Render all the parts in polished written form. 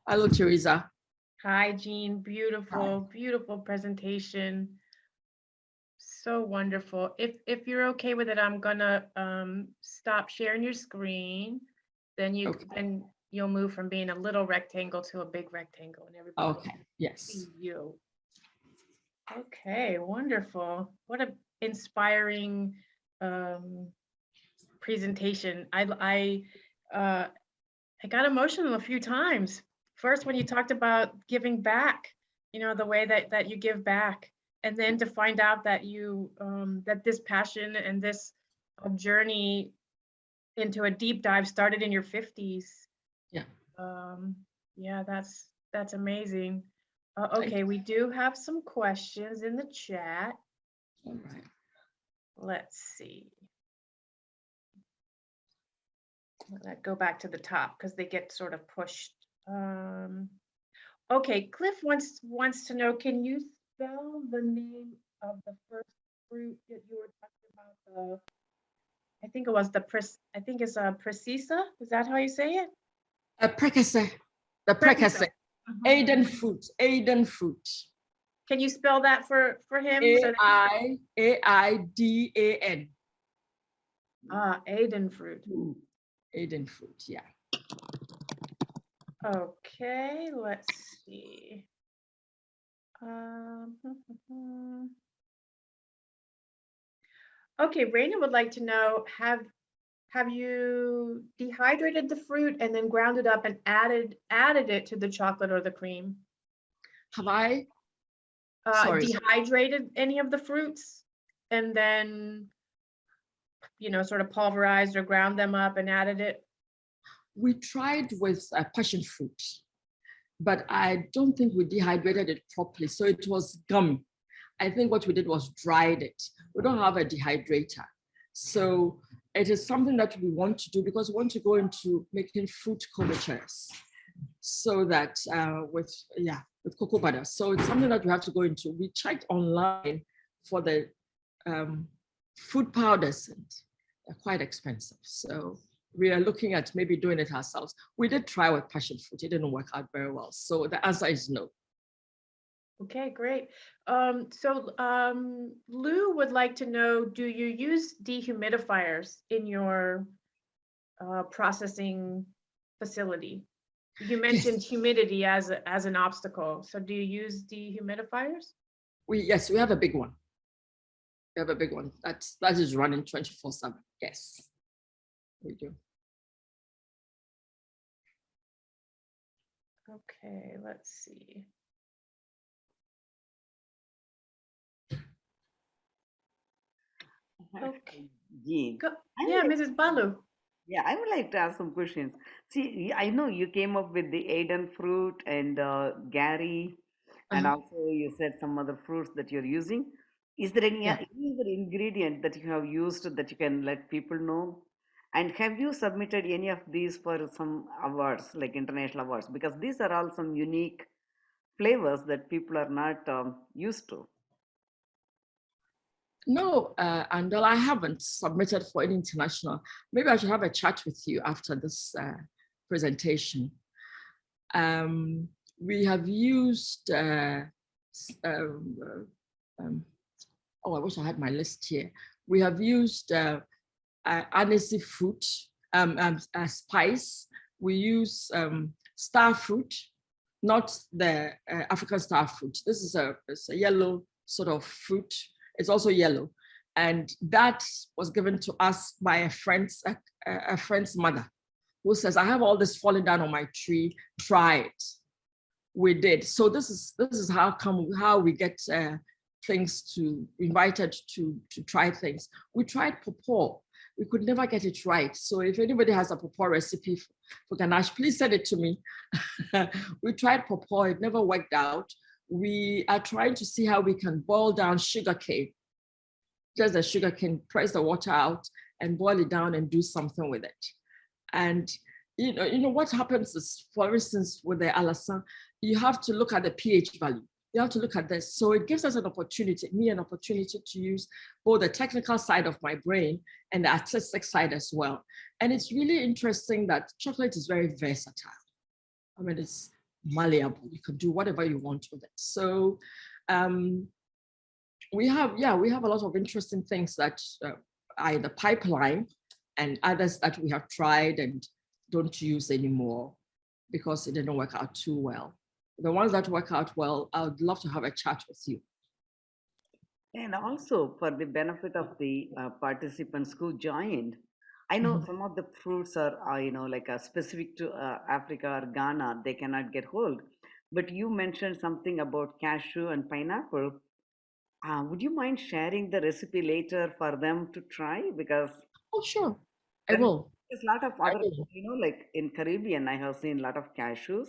Hello, Teresa. Hi, Jeanne. Beautiful, beautiful presentation. So wonderful. If you're okay with it, I'm gonna stop sharing your screen. Then you'll move from being a little rectangle to a big rectangle, and everybody Okay. can Yes. see you. Okay, wonderful. What an inspiring presentation. I got emotional a few times. First, when you talked about giving back, you know, the way that you give back, and then to find out that you that this passion and this journey into a deep dive started in your 50s. Yeah. Yeah, that's amazing. Okay, we do have some questions in the chat. All right. Let's see. Let's go back to the top because they get sort of pushed. Okay, Cliff wants to know, can you spell the name of the first fruit that you were talking about? I think it was I think it's 𝗬𝗂𝘁𝗃𝗃. Is that how you say it? 𝗪𝗵𝘁. The 𝗪𝗵𝘁. Aiden fruit. Aiden fruit. Can you spell that for him? Aidan. Aiden fruit. Aiden fruit, yeah. Okay, let's see. Okay, Raina would like to know, have you dehydrated the fruit and then ground it up and added it to the chocolate or the cream? Have I dehydrated any of the fruits and then, you know, sort of pulverized or ground them up and added it? We tried with passion fruit, but I don't think we dehydrated it properly, so it was gummy. I think what we did was dried it. We don't have a dehydrator, so it is something that we want to do because we want to go into making fruit covertures, so that with cocoa butter. So it's something that we have to go into. We checked online for the food powders, and they're quite expensive. So we are looking at maybe doing it ourselves. We did try with passion fruit. It didn't work out very well. So the answer is no. Okay, great. Lou would like to know, do you use dehumidifiers in your processing facility? You mentioned humidity as an obstacle. So do you use dehumidifiers? Yes, we have a big one. We have a big one that is running 24/7. Yes, we do. Okay, let's see. Okay. Jeanne. Yeah, Mrs. Balu. Yeah, I would like to ask some questions. See, I know you came up with the Aiden fruit and Gary, and also you said some other fruits that you're using. Is there any other ingredient that you have used that you can let people know? And have you submitted any of these for some awards, like international awards? Because these are all some unique flavors that people are not used to. No, Andel, I haven't submitted for any international. Maybe I should have a chat with you after this presentation. We have used, I wish I had my list here. We have used 𝗬𝗎𝗓 fruit, spice. We use star fruit, not the African star fruit. This is a yellow sort of fruit. It's also yellow. And that was given to us by a friend's mother, who says, I have all this falling down on my tree, try it. We did. So this is how we get things invited to try things. We tried 𝗵𝗵. We could never get it right. So if anybody has a 𝗵𝗵 recipe for ganache, please send it to me. We tried 𝗵𝗵, it never worked out. We are trying to see how we can boil down sugarcane. Just the sugarcane, press the water out and boil it down and do something with it. And you know what happens is, for instance, with the alasan, you have to look at the pH value. You have to look at this. So it gives us an opportunity to use both the technical side of my brain and the artistic side as well. And it's really interesting that chocolate is very versatile. I mean, malleable. You can do whatever you want with it. So we have a lot of interesting things that are in the pipeline, and others that we have tried and don't use anymore because it didn't work out too well. The ones that work out well, I would love to have a chat with you. And also for the benefit of the participants who joined, I know some of the fruits are, like specific to Africa or Ghana, they cannot get hold. But you mentioned something about cashew and pineapple. Would you mind sharing the recipe later for them to try? Because Oh, sure. I there will. is a lot of I other, will. like in Caribbean, I have seen a lot of cashews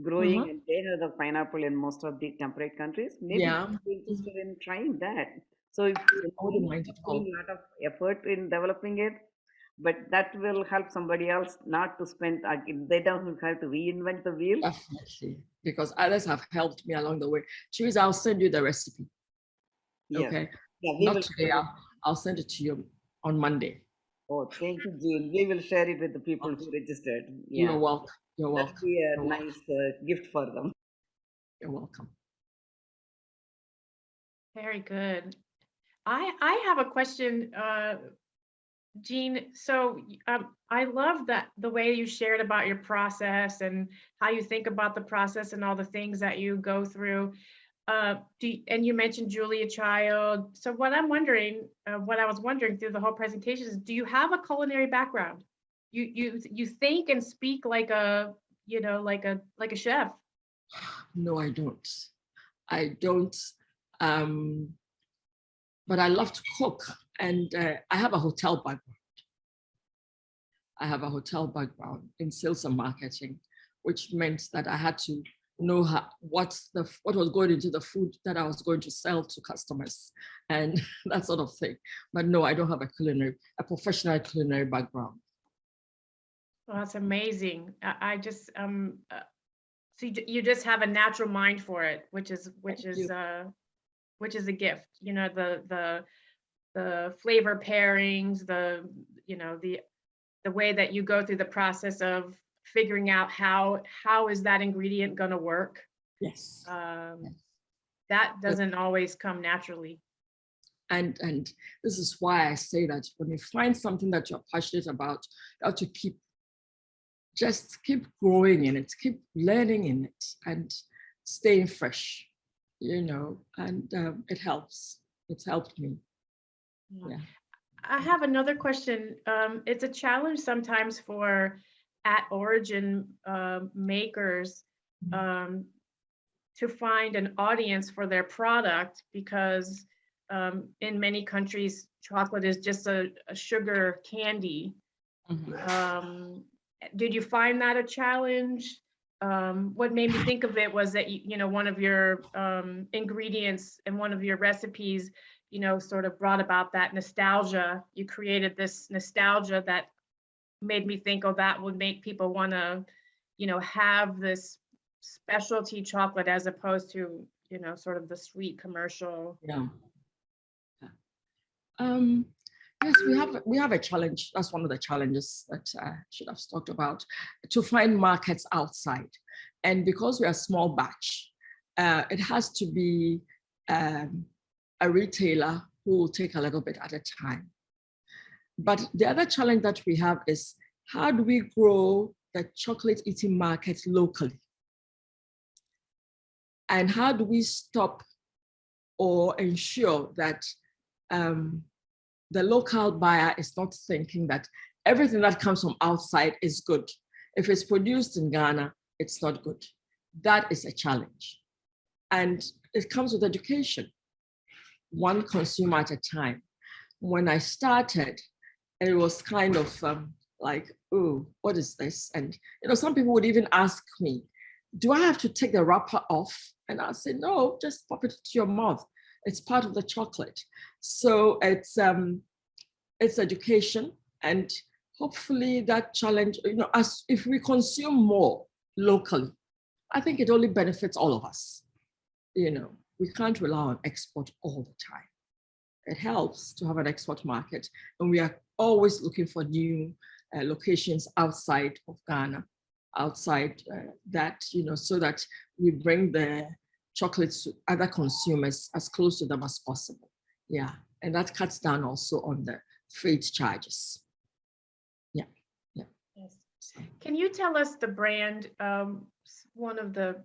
growing, and they have the pineapple in most of the temperate countries. Maybe Yeah. you'd be interested in trying that. So if I wouldn't mind at all. putting a lot of effort in developing it, but that will help somebody else not to spend, they don't have to reinvent the wheel. Definitely, because others have helped me along the way. Choose, I'll send you the recipe. Yes. Okay. Yeah, we Not will today. share it. I'll send it to you on Monday. Oh, thank you, Jean. We will share it with the people who registered. You're Yeah, welcome. You're that'd welcome. be a You're welcome. nice gift for them. You're welcome. Very good. I have a question, Jeanne. So I love that the way you shared about your process and how you think about the process and all the things that you go through. And you mentioned Julia Child. So what I'm wondering, what I was wondering through the whole presentation is, do you have a culinary background? You think and speak like a, like a chef. No, I don't. I don't. But I love to cook, and I have a hotel background. I have a hotel background in sales and marketing, which meant that I had to know what was going into the food that I was going to sell to customers and that sort of thing. But no, I don't have a professional culinary background. Well, that's amazing. I just so you just have a natural mind for it, which is a gift. You know, the flavor pairings, the way that you go through the process of figuring out how is that ingredient going to work. Yes. That doesn't always come naturally. And this is why I say that when you find something that you're passionate about, you have to keep growing in it, keep learning in it, and staying fresh, and it helps. It's helped me. Yeah. I have another question. It's a challenge sometimes for at origin makers to find an audience for their product, because in many countries, chocolate is just a sugar candy. Did you find that a challenge? What made me think of it was that, one of your ingredients and one of your recipes, sort of brought about that nostalgia. You created this nostalgia that made me think, oh, that would make people want to, have this specialty chocolate as opposed to, sort of the sweet commercial. Yeah. Yes, we have a challenge. That's one of the challenges that I should have talked about, to find markets outside. And because we are small batch, it has to be a retailer who will take a little bit at a time. But the other challenge that we have is, how do we grow the chocolate eating market locally? And how do we stop or ensure that the local buyer is not thinking that everything that comes from outside is good? If it's produced in Ghana, it's not good. That is a challenge. And it comes with education, one consumer at a time. When I started, it was kind of like, oh, what is this? And some people would even ask me, do I have to take the wrapper off? And I'll say, no, just pop it to your mouth. It's part of the chocolate. So it's education, and hopefully that challenge, as if we consume more locally, I think it only benefits all of us. We can't rely on export all the time. It helps to have an export market, and we are always looking for new locations outside of Ghana. outside that, so that we bring the chocolates to other consumers as close to them as possible. Yeah, and that cuts down also on the freight charges. Yeah, yeah. Yes. Can you tell us the brand? One of the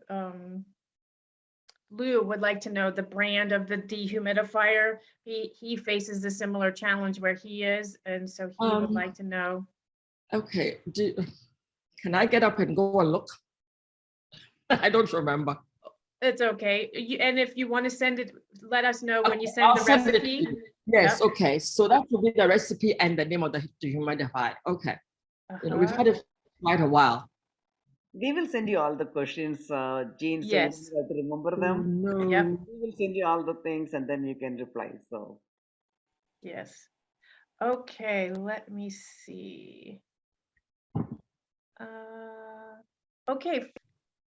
Lou would like to know the brand of the dehumidifier. He faces a similar challenge where he is, and so he would like to know. Okay, can I get up and go and look? I don't remember. It's okay. And if you want to send it, let us know when you send the recipe. Yes, yep. Okay. So that will be the recipe and the name of the dehumidifier. Okay. We've had it quite a while. We will send you all the questions, Jeanne, so yes. you have to remember them. No. Yep. We will send you all the things and then you can reply. So yes. Okay, let me see. Okay,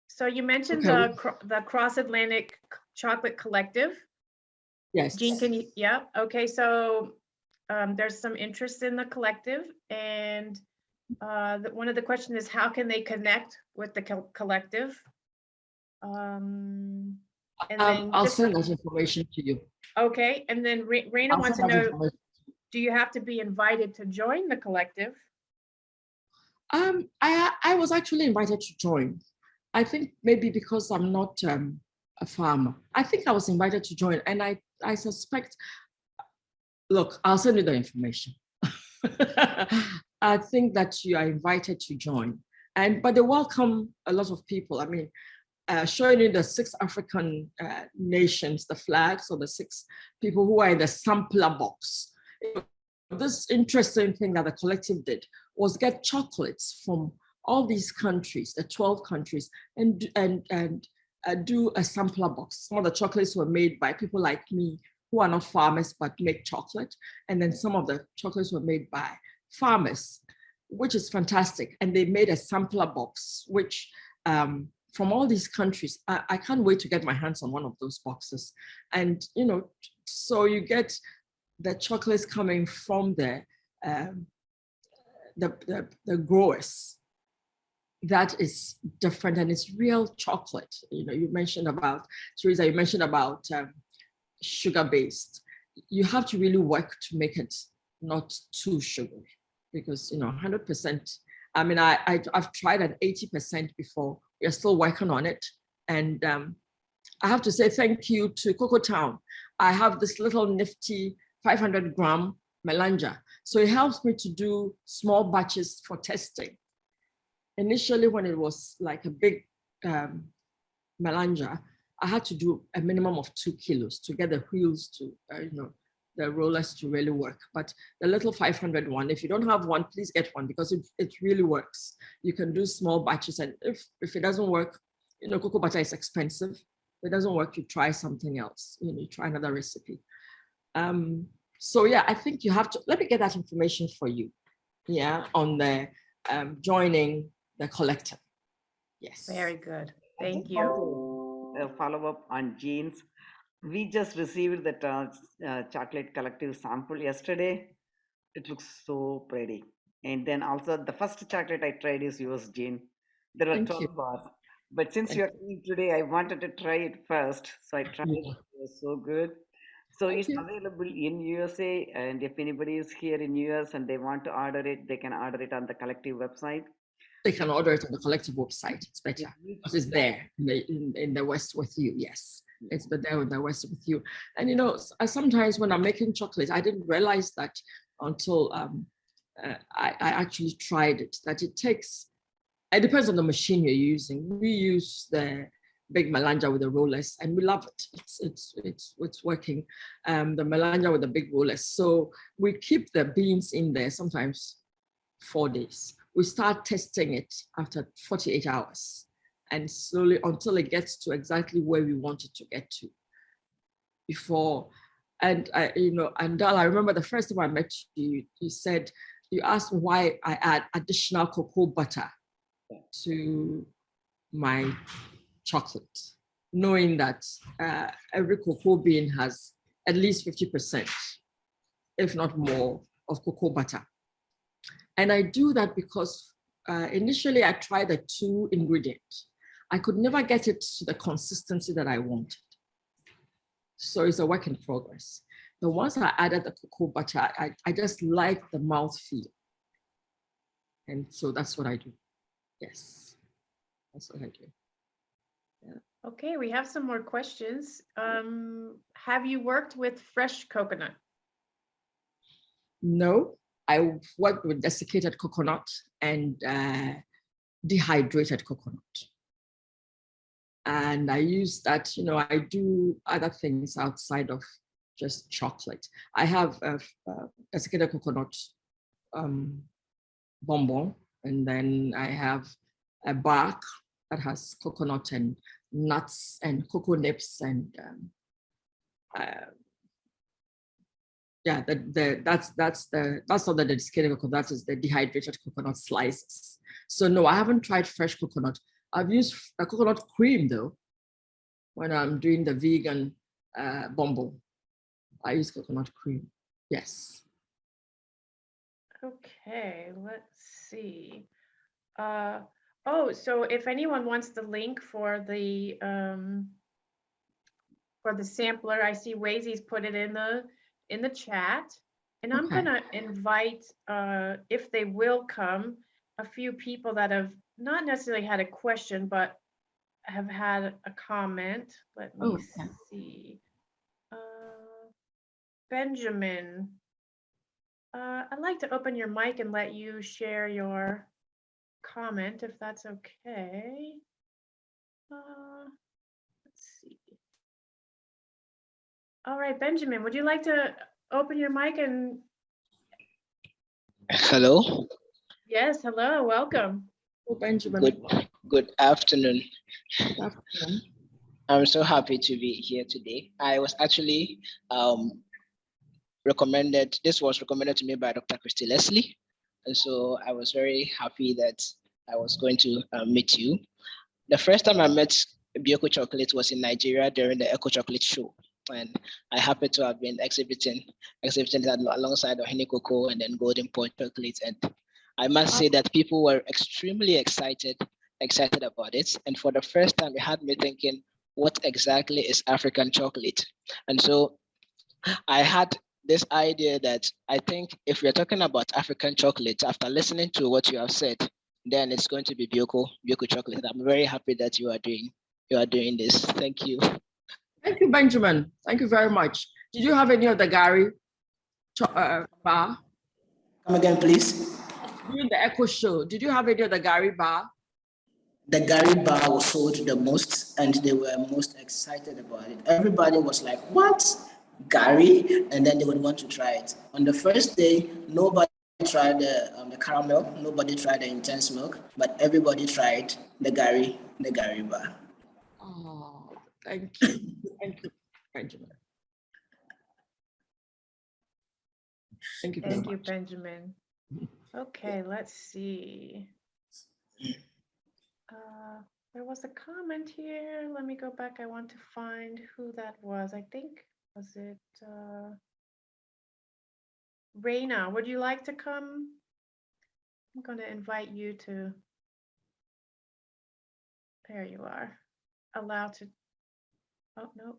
so you mentioned the Cross-Atlantic Chocolate Collective. Yes. Jeanne, can you? Yeah. Okay, so there's some interest in the collective, and one of the questions is how can they connect with the collective? And then I'll send that information to you. Okay, and then Raina wants to know, do you have to be invited to join the collective? I was actually invited to join. I think maybe because I'm not a farmer. I think I was invited to join, and I suspect, look, I'll send you the information. I think that you are invited to join, but they welcome a lot of people. I mean, showing you the 6 African nations, the flags of the 6 people who are in the sampler box. This interesting thing that the collective did was get chocolates from all these countries, the 12 countries, and do a sampler box. Some of the chocolates were made by people like me who are not farmers but make chocolate, and then some of the chocolates were made by farmers, which is fantastic. And they made a sampler box, which from all these countries, I can't wait to get my hands on one of those boxes. And so you get the chocolates coming from the growers. That is different, and it's real chocolate. You mentioned about, Teresa, you mentioned about sugar-based. You have to really work to make it not too sugary, because 100%. I mean, I've tried at 80% before. We're still working on it, and I have to say thank you to Cocoa Town. I have this little nifty 500-gram melanja, so it helps me to do small batches for testing. Initially, when it was like a big melanja, I had to do a minimum of 2 kilos to get the wheels to, the rollers to really work. But the little 500 one, if you don't have one, please get one, because it really works. You can do small batches, and if it doesn't work, cocoa butter is expensive. If it doesn't work, you try something else. You try another recipe. So yeah, I think you have to, let me get that information for you. Yeah, on the joining the collective. Yes. Very good. Thank you. Follow up on Jeanne's. We just received the chocolate collective sample yesterday. It looks so pretty. And then also the first chocolate I tried is yours, Jeanne. There were 12 bars. But since you're coming today, I wanted to try it first. So I tried it. It was so good. So it's available in USA. And if anybody is here in US and they want to order it, they can order it on the collective website. They can order it on the collective website. It's better because it's there in the West with you. Yes, it's there in the West with you. And sometimes when I'm making chocolate, I didn't realize that until I actually tried it. That it depends on the machine you're using. We use the big melanja with the rollers, and we love it. It's working. The melanja with the big rollers. So we keep the beans in there sometimes 4 days. We start testing it after 48 hours, and slowly until it gets to exactly where we want it to get to. Andal, I remember the first time I met you, you asked me why I add additional cocoa butter to my chocolate, knowing that every cocoa bean has at least 50%, if not more, of cocoa butter. And I do that because initially I tried the 2 ingredients. I could never get it to the consistency that I wanted. So it's a work in progress. But once I added the cocoa butter, I just like the mouthfeel. And so that's what I do. Yes, that's what I do. Yeah. Okay, we have some more questions. Have you worked with fresh coconut? No, I worked with desiccated coconut and dehydrated coconut. And I use that, you know, I do other things outside of just chocolate. I have a desiccated coconut bonbon, and then I have a bark that has coconut and nuts and cocoa nibs and yeah, that's not the desiccated coconut, that is the dehydrated coconut slices. So no, I haven't tried fresh coconut. I've used a coconut cream though, when I'm doing the vegan bonbon. I use coconut cream, yes. Okay, let's see. Oh, so if anyone wants the link for the sampler, I see 𝗬𝗍's put it in the chat, and I'm gonna invite, if they will come, a few people that have not necessarily had a question, but have had a comment. Let me see. Benjamin, I'd like to open your mic and let you share your comment, if that's okay. Let's see. All right, Benjamin, would you like to open your mic and... Hello. Yes, hello, welcome. Oh, Benjamin. Good afternoon. Good afternoon. I'm so happy to be here today. I was actually this was recommended to me by Dr. Christy Leslie. And so I was very happy that I was going to meet you. The first time I met Bioko Chocolates was in Nigeria during the Eco Chocolate Show. And I happened to have been exhibiting that alongside 𝗬𝗍 Cocoa and then 𝗬𝗵𝘁 Chocolates. And I must say that people were extremely excited about it. And for the first time, it had me thinking, what exactly is African chocolate? And so I had this idea that I think if we're talking about African chocolate, after listening to what you have said, then it's going to be Bioko Chocolate. I'm very happy that you are doing this. Thank you. Thank you, Benjamin. Thank you very much. Did you have any of the 𝗪𝗲 bar? Come again, please. During the Echo show, did you have any of the 𝗪𝗲 bar? The 𝗪𝗲 bar was sold the most, and they were most excited about it. Everybody was like, what? 𝗪𝗲? And then they would want to try it. On the first day, nobody tried the caramel, nobody tried the intense milk, but everybody tried the 𝗪𝗲bar. Oh, thank you. Thank you, Benjamin. Thank you very much. Thank you, Benjamin. Okay, let's see. There was a comment here. Let me go back. I want to find who that was. I think, was it Raina? Would you like to come? I'm going to invite you to. There you are. Allowed to. Oh, no.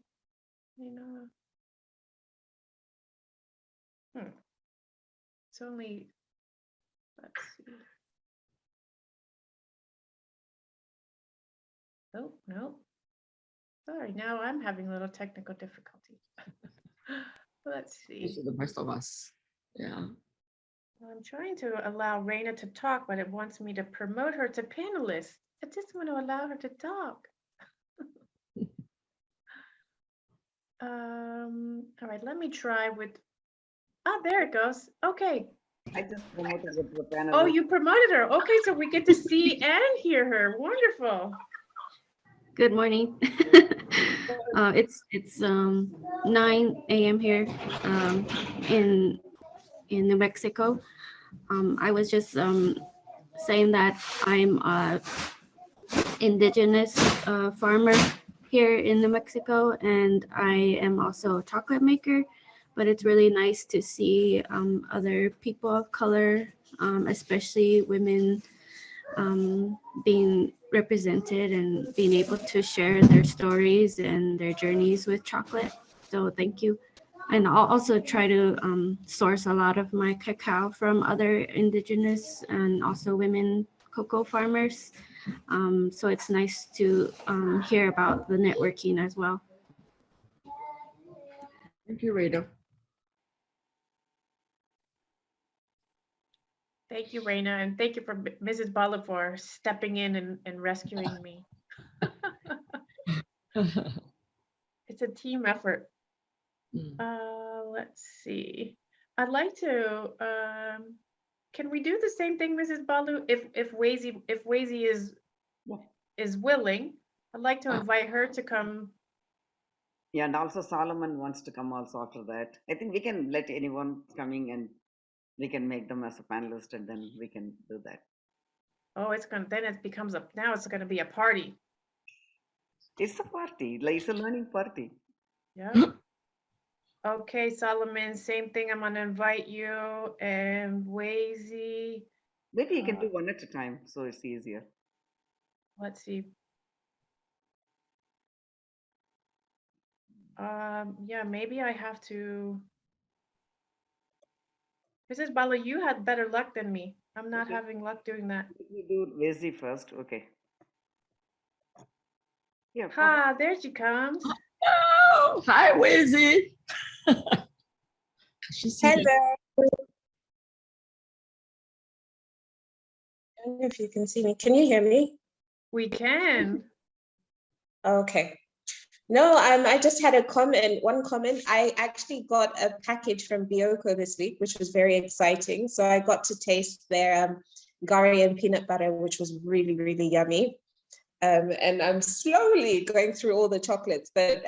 Raina. It's only, let's see. Oh, no. Sorry, now I'm having a little technical difficulty. Let's see. This is the best of us. Yeah. I'm trying to allow Raina to talk, but it wants me to promote her to panelist. I just want to allow her to talk. All right, let me try with, there it goes. Okay. I just promoted it to the panel. Oh, you promoted her. Okay, so we get to see and hear her. Wonderful. Good morning. It's 9 a.m. here in New Mexico. I was just saying that I'm a indigenous farmer here in New Mexico, and I am also a chocolate maker. But it's really nice to see other people of color, especially women, being represented and being able to share their stories and their journeys with chocolate. So thank you. And I'll also try to source a lot of my cacao from other indigenous and also women cocoa farmers. So it's nice to hear about the networking as well. Thank you, Rita. Thank you, Raina, and thank you for Mrs. 𝗬𝗲𝗀 for stepping in and rescuing me. It's a team effort. Let's see. I'd like to, can we do the same thing, Mrs. 𝗬𝗲𝗀? If 𝗬𝗲𝗂 is willing, I'd like to invite her to come. Yeah, and also Solomon wants to come also after that. I think we can let anyone coming and we can make them as a panelist and then we can do that. Oh, it's gonna, then it becomes a, now it's gonna be a party. It's a party, like it's a learning party. Yeah. Okay, Solomon, same thing. I'm gonna invite you and 𝗬𝗲𝗂. Maybe you can do one at a time, so it's easier. Let's see. Yeah, maybe I have to. Mrs. 𝗬𝗲𝗀, you had better luck than me. I'm not Okay. having luck doing that. Let me do 𝗬𝗲𝗂 first. Okay. Yeah. Ha, there she comes. Oh, hi, 𝗬𝗲𝗂. Hello. I don't know if you can see me. Can you hear me? We can. Okay. No, I just had a comment, one comment. I actually got a package from Bioko this week, which was very exciting. So I got to taste their Ghanaian peanut butter, which was really, really yummy. And I'm slowly going through all the chocolates, but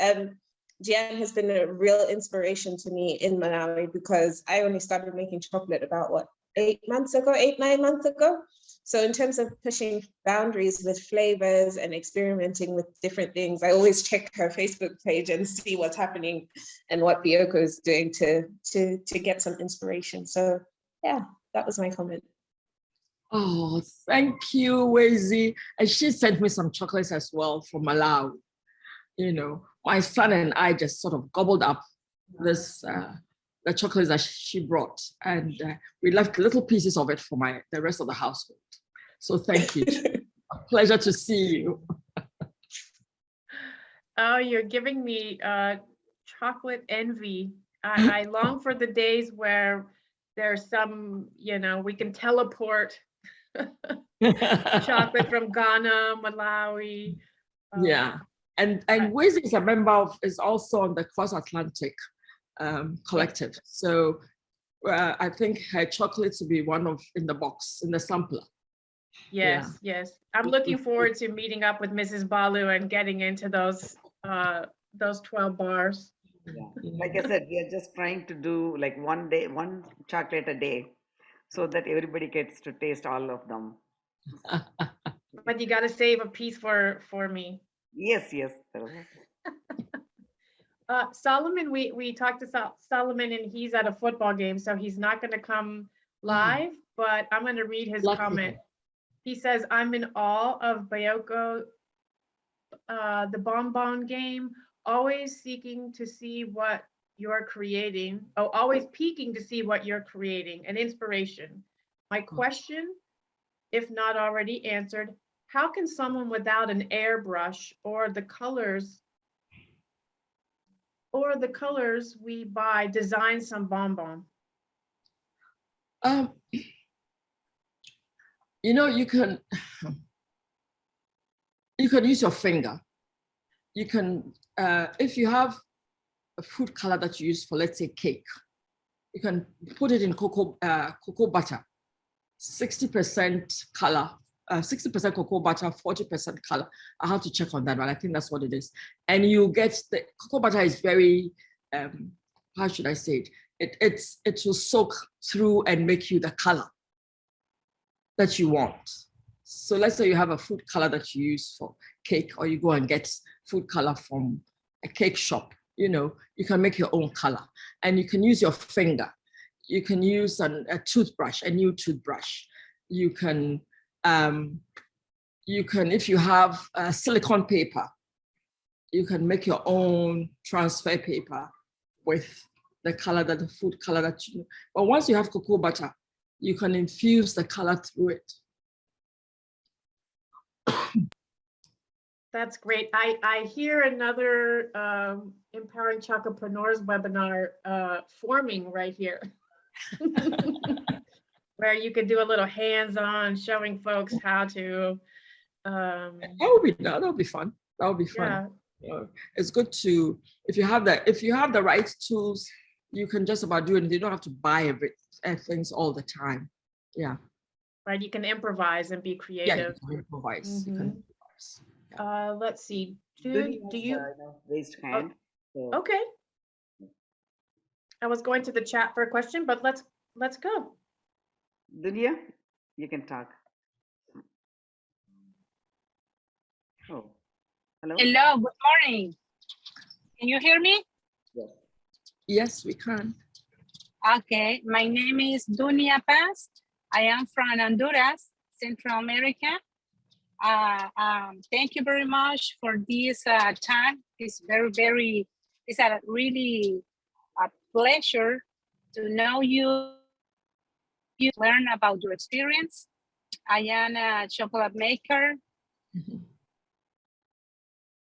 Jeanne has been a real inspiration to me in Malawi because I only started making chocolate about what, 8 months ago, 9 months ago. So in terms of pushing boundaries with flavors and experimenting with different things, I always check her Facebook page and see what's happening and what Bioko is doing to get some inspiration. So yeah, that was my comment. Oh, thank you, 𝗬𝗲𝗂. And she sent me some chocolates as well from Malawi. You know, my son and I just sort of gobbled up this the chocolates that she brought, and we left little pieces of it for the rest of the household. So thank you. A pleasure to see you. Oh, you're giving me chocolate envy. I long for the days where there's some, you know, we can teleport chocolate from Ghana, Malawi. Yeah, and 𝗬𝗲𝗂 is a member of, is also on the Cross Atlantic collective. So I think her chocolates will be one of in the box, in the sampler. Yes, yeah. Yes. I'm looking forward to meeting up with Mrs. 𝗬𝗲𝗀 and getting into those 12 bars. Yeah. Like I said, we are just trying to do like one chocolate a day, so that everybody gets to taste all of them. But you got to save a piece for me. Yes. Solomon, we talked to Solomon and he's at a football game, so he's not going to come live, but I'm going to read his comment. He says, I'm in awe of Bioko, the Bonbon game, always seeking to see what you're creating. Oh, always peeking to see what you're creating, an inspiration. My question, if not already answered, how can someone without an airbrush or the colors we buy design some bonbon? You know, you can use your finger. You can, if you have a food color that you use for, let's say, cake, you can put it in cocoa butter, 60% color, 60% cocoa butter, 40% color. I have to check on that, but I think that's what it is. And you get the cocoa butter is very, how should I say it? It will soak through and make you the color that you want. So let's say you have a food color that you use for cake, or you go and get food color from a cake shop. You know, you can make your own color, and you can use your finger. You can use a toothbrush, a new toothbrush. You can You can, if you have silicone paper, you can make your own transfer paper with the color that the food color that you. But once you have cocoa butter, you can infuse the color through it. That's great. I hear another Empowering Chocolapreneurs webinar forming right here. Where you could do a little hands-on showing folks how to. That'll be fun. That'll be fun. Yeah. It's good to, if you have the right tools, you can just about do it. You don't have to buy things all the time. Yeah. Right. You can improvise and be creative. Yeah, you can improvise. Mm-hmm. You can improvise. Yeah. Let's see. Do you raised hand? So. Okay. I was going to the chat for a question, but let's go. Dunya, you can talk. Oh, hello. Hello. Good morning. Can you hear me? Yes. Yes, we can. Okay. My name is Dunya Paz. I am from Honduras, Central America. Thank you very much for this time. It's it's a really a pleasure to know you, learn about your experience. I am a chocolate maker. Mm-hmm.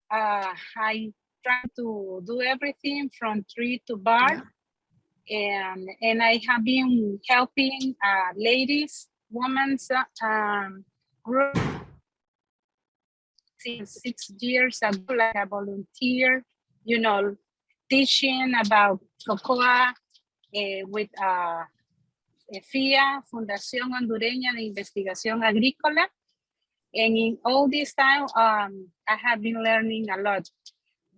I try to do everything from tree to bar. Yeah. And I have been helping ladies, women group since 6 years ago, like a volunteer, teaching about cocoa with 𝗕cia, Fundación Hondureña de Investigación Agrícola. And in all this time, I have been learning a lot.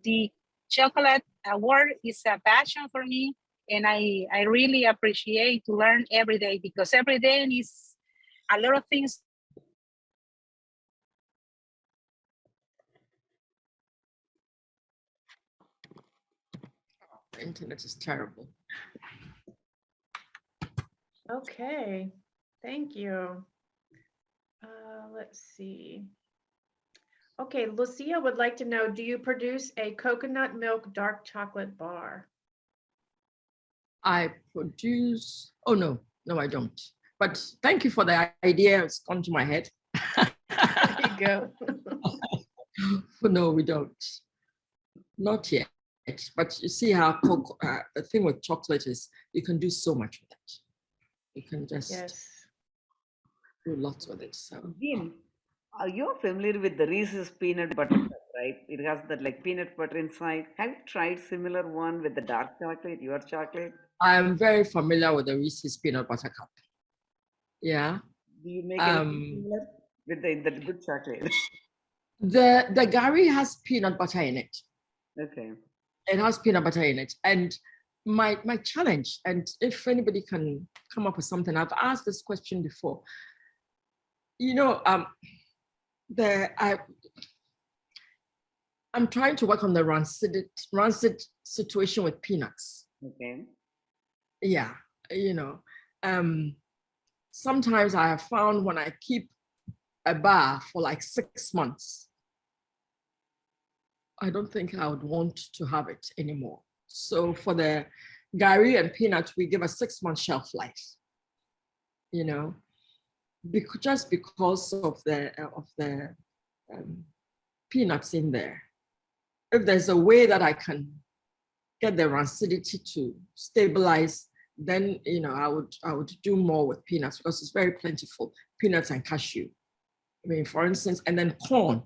The chocolate world is a passion for me, and I really appreciate to learn every day, because every day is a lot of things. The internet is terrible. Okay, thank you. Let's see. Okay, Lucia would like to know, do you produce a coconut milk dark chocolate bar? I produce, oh no, I don't. But thank you for the idea, it's gone to my head. There you go. No, we don't. Not yet. But you see how the thing with chocolate is you can do so much with it. You can just do lots with it. So, Jeanne, are you familiar with the Reese's peanut butter cup, right? It has that like peanut butter inside. Have you tried similar one with the dark chocolate, your chocolate? I am very familiar with the Reese's peanut butter cup. Yeah. Do you make anything similar with the good chocolate? The 𝗪𝗀𝗋 has peanut butter in it. Okay. It has peanut butter in it. And my challenge, and if anybody can come up with something, I've asked this question before. I'm trying to work on the rancid situation with peanuts. Okay. Yeah, sometimes I have found when I keep a bar for like 6 months, I don't think I would want to have it anymore. So for the 𝗪𝗋 and peanuts, we give a 6-month shelf life, just because of the peanuts in there. If there's a way that I can get the rancidity to stabilize, then I would do more with peanuts, because it's very plentiful. Peanuts and cashew. I mean, for instance, and then corn.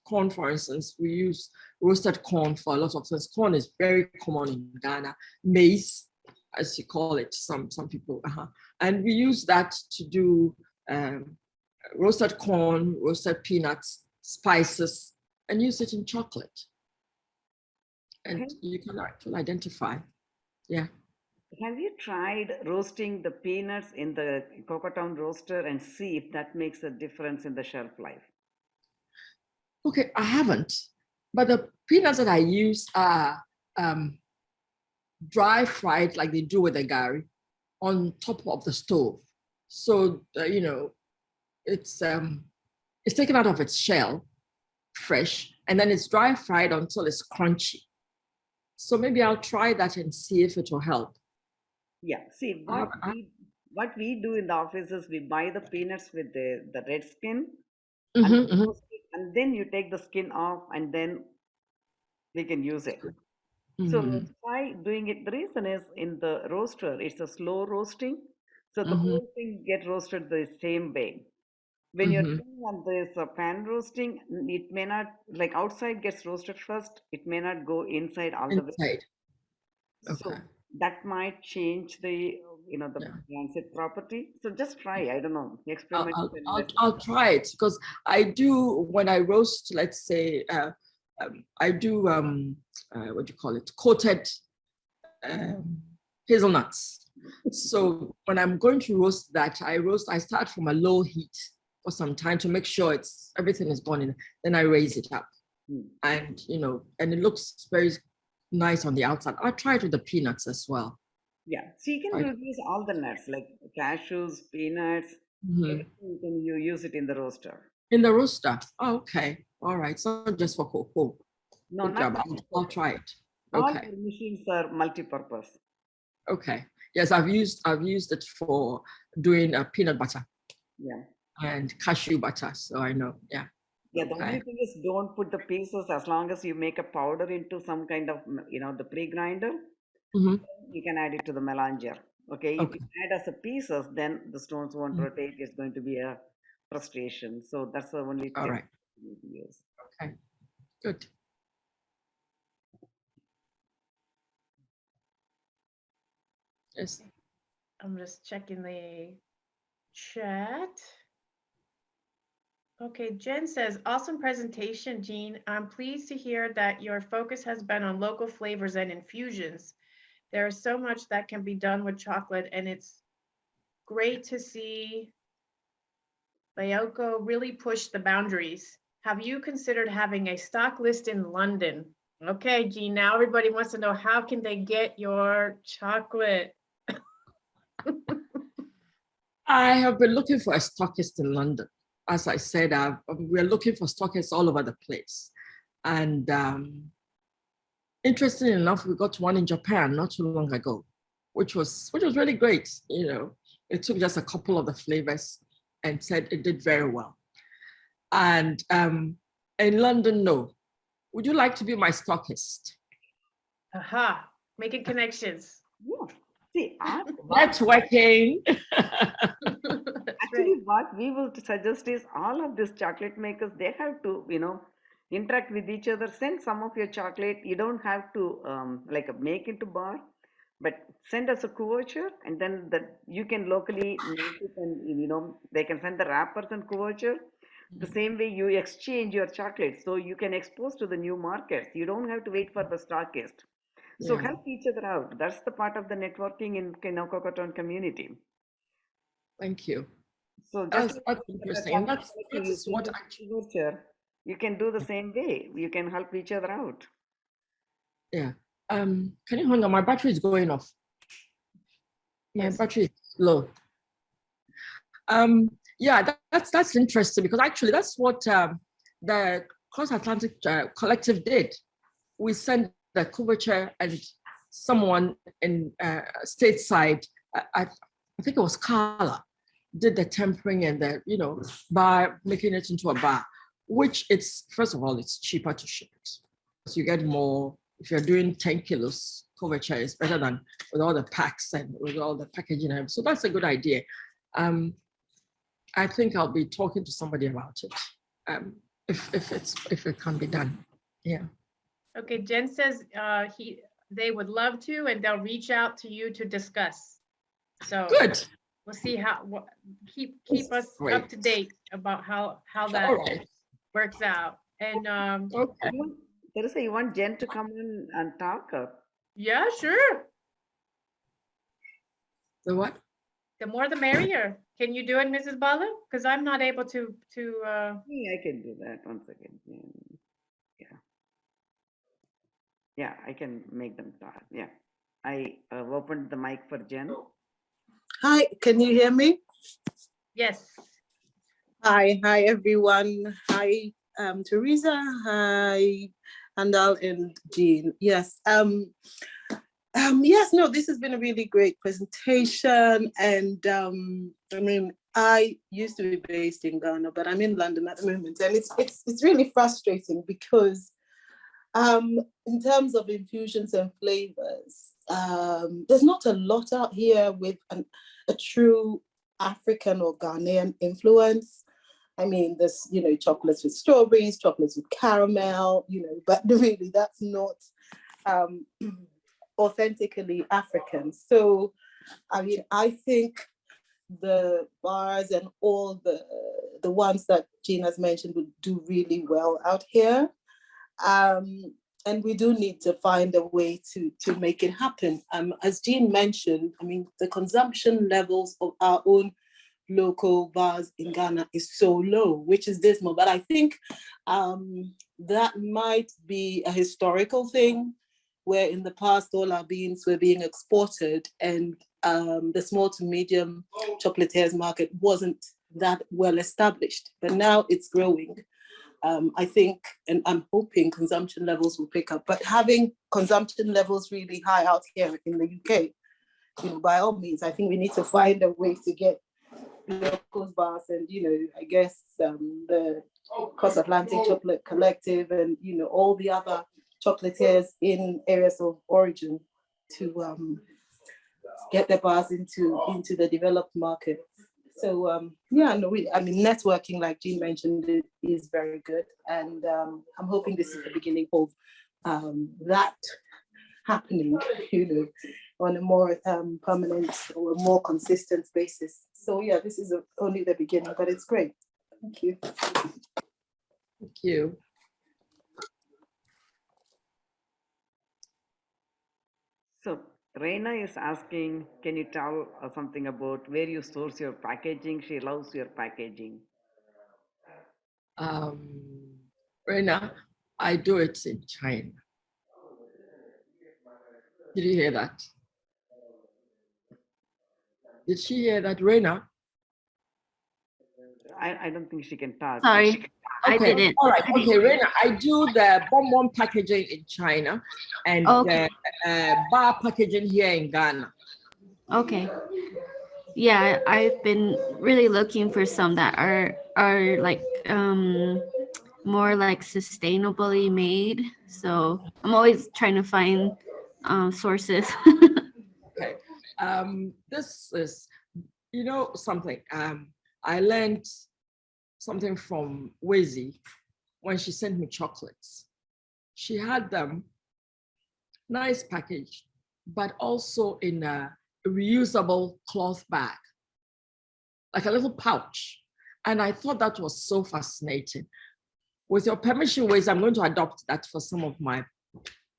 Corn, for instance, we use roasted corn for a lot of things. Corn is very common in Ghana. Maize, as you call it, some people. And we use that to do roasted corn, roasted peanuts, spices, and use it in chocolate. And you can actually identify. Yeah. Have you tried roasting the peanuts in the Cocoa Town roaster and see if that makes a difference in the shelf life? Okay, I haven't. But the peanuts that I use are dry fried, like they do with the 𝗪𝗋𝗋, on top of the stove. So, it's taken out of its shell, fresh, and then it's dry fried until it's crunchy. So maybe I'll try that and see if it will help. Yeah, see, what we do in the office is we buy the peanuts with the red skin, and roast it, and then you take the skin off, and then we can use it. So try doing it. The reason is in the roaster, it's a slow roasting. So the whole thing get roasted the same way. When you're doing on this pan roasting, it may not, like outside gets roasted first, it may not go inside all the way. So that might change the, the rancid property. So just try, I don't know, experiment. I'll try it, because I do, when I roast, let's say, I do, what do you call it, coated hazelnuts. So when I'm going to roast that, I start from a low heat for some time to make sure everything is gone in. Then I raise it up, and and it looks very nice on the outside. I'll try it with the peanuts as well. Yeah, so you can use all the nuts like cashews, peanuts, everything. You can use it in the roaster. In the roaster. Oh, okay. All right. So just for cocoa. No, not I'll try it. All Okay. the machines are multi-purpose. Okay. Yes, I've used it for doing peanut butter. Yeah. And cashew butter. So I know. Yeah. Yeah. The only thing is, don't put the pieces. As long as you make a powder into some kind of, the pre-grinder, you can add it to the melanger. Okay. If you add as a pieces, then the stones won't rotate. It's going to be a frustration. So that's the only thing. All right. You need to use. Okay. Good. Yes. I'm just checking the chat. Okay, Jen says, awesome presentation, Jeanne. I'm pleased to hear that your focus has been on local flavors and infusions. There is so much that can be done with chocolate, and it's great to see Bioko really push the boundaries. Have you considered having a stock list in London? Okay, Jeanne, now everybody wants to know, how can they get your chocolate? I have been looking for a stockist in London. As I said, we're looking for stockists all over the place. And interestingly enough, we got one in Japan not too long ago, which was really great. It took just a couple of the flavors and said it did very well. And in London, no. Would you like to be my stockist? Aha, making connections. Yeah. See, networking. Actually, what we will suggest is all of these chocolate makers, they have to, interact with each other. Send some of your chocolate. You don't have to make into bar, but send us a 𝗬𝗀𝗀𝗃, and then you can locally make it, and they can send the wrappers and 𝗬𝗀𝗃. The same way you exchange your chocolate, so you can expose to the new markets. You don't have to wait for the stockist. So help each other out. That's the part of the networking in Cocoa Town community. Thank you. So just that's interesting. That's what you can do the same way. You can help each other out. Yeah. Can you hang on? My battery is going off. My battery is low. Yeah, that's interesting, because actually that's what the Cross Atlantic Collective did. We sent the 𝗬𝗀𝗃 and someone in stateside, I think it was Carla, did the tempering and the, bar, making it into a bar, which first of all, it's cheaper to ship it. So you get more, if you're doing 10 kilos, 𝗬𝗀𝗃 is better than with all the packs and with all the packaging. So that's a good idea. I think I'll be talking to somebody about it, if it can be done. Yeah. Okay, Jen says they would love to, and they'll reach out to you to discuss. So good. We'll see keep us up to date about how that works out. And okay. Teresa, you want Jen to come in and talk? Yeah, sure. The what? The more the merrier. Can you do it, Mrs. Bala? Because I'm not able to. Yeah, I can do that. 1 second. Yeah. Yeah, I can make them talk. Yeah. I opened the mic for Jen. Hi, can you hear me? Yes. Hi everyone. Hi, Teresa. Hi, Handal and Jean. Yes. Yes. No, this has been a really great presentation, and I mean, I used to be based in Ghana, but I'm in London at the moment, and it's really frustrating because, in terms of infusions and flavors, there's not a lot out here with a true African or Ghanaian influence. I mean, there's, chocolates with strawberries, chocolates with caramel, but really that's not authentically African. So, I mean, I think the bars and all the ones that Jean has mentioned would do really well out here. And we do need to find a way to make it happen. As Jean mentioned, I mean, the consumption levels of our own local bars in Ghana is so low, which is dismal. But I think that might be a historical thing, where in the past all our beans were being exported, and the small to medium chocolatiers market wasn't that well established. But now it's growing. I think, and I'm hoping consumption levels will pick up. But having consumption levels really high out here in the UK, by all means, I think we need to find a way to get local bars and, I guess the Cross-Atlantic Chocolate Collective and, all the other chocolatiers in areas of origin to get their bars into the developed markets. So I mean, networking, like Jean mentioned, is very good. And I'm hoping this is the beginning of that happening, on a more permanent or a more consistent basis. So yeah, this is only the beginning, but it's great. Thank you. Thank you. So Reina is asking, can you tell something about where you source your packaging? She loves your packaging. Reina, I do it in China. Did you hear that? Did she hear that, Reina? I don't think she can talk. Sorry, Okay. I didn't. All right. Okay, Reina, I do the bonbon packaging in China and Okay. bar packaging here in Ghana. Okay. Yeah, I've been really looking for some that are like more like sustainably made. So I'm always trying to find sources. Okay. This is, something. I learned something from 𝗬𝗍 when she sent me chocolates. She had them nice package, but also in a reusable cloth bag, like a little pouch. And I thought that was so fascinating. With your permission, 𝗬𝗍, I'm going to adopt that for some of my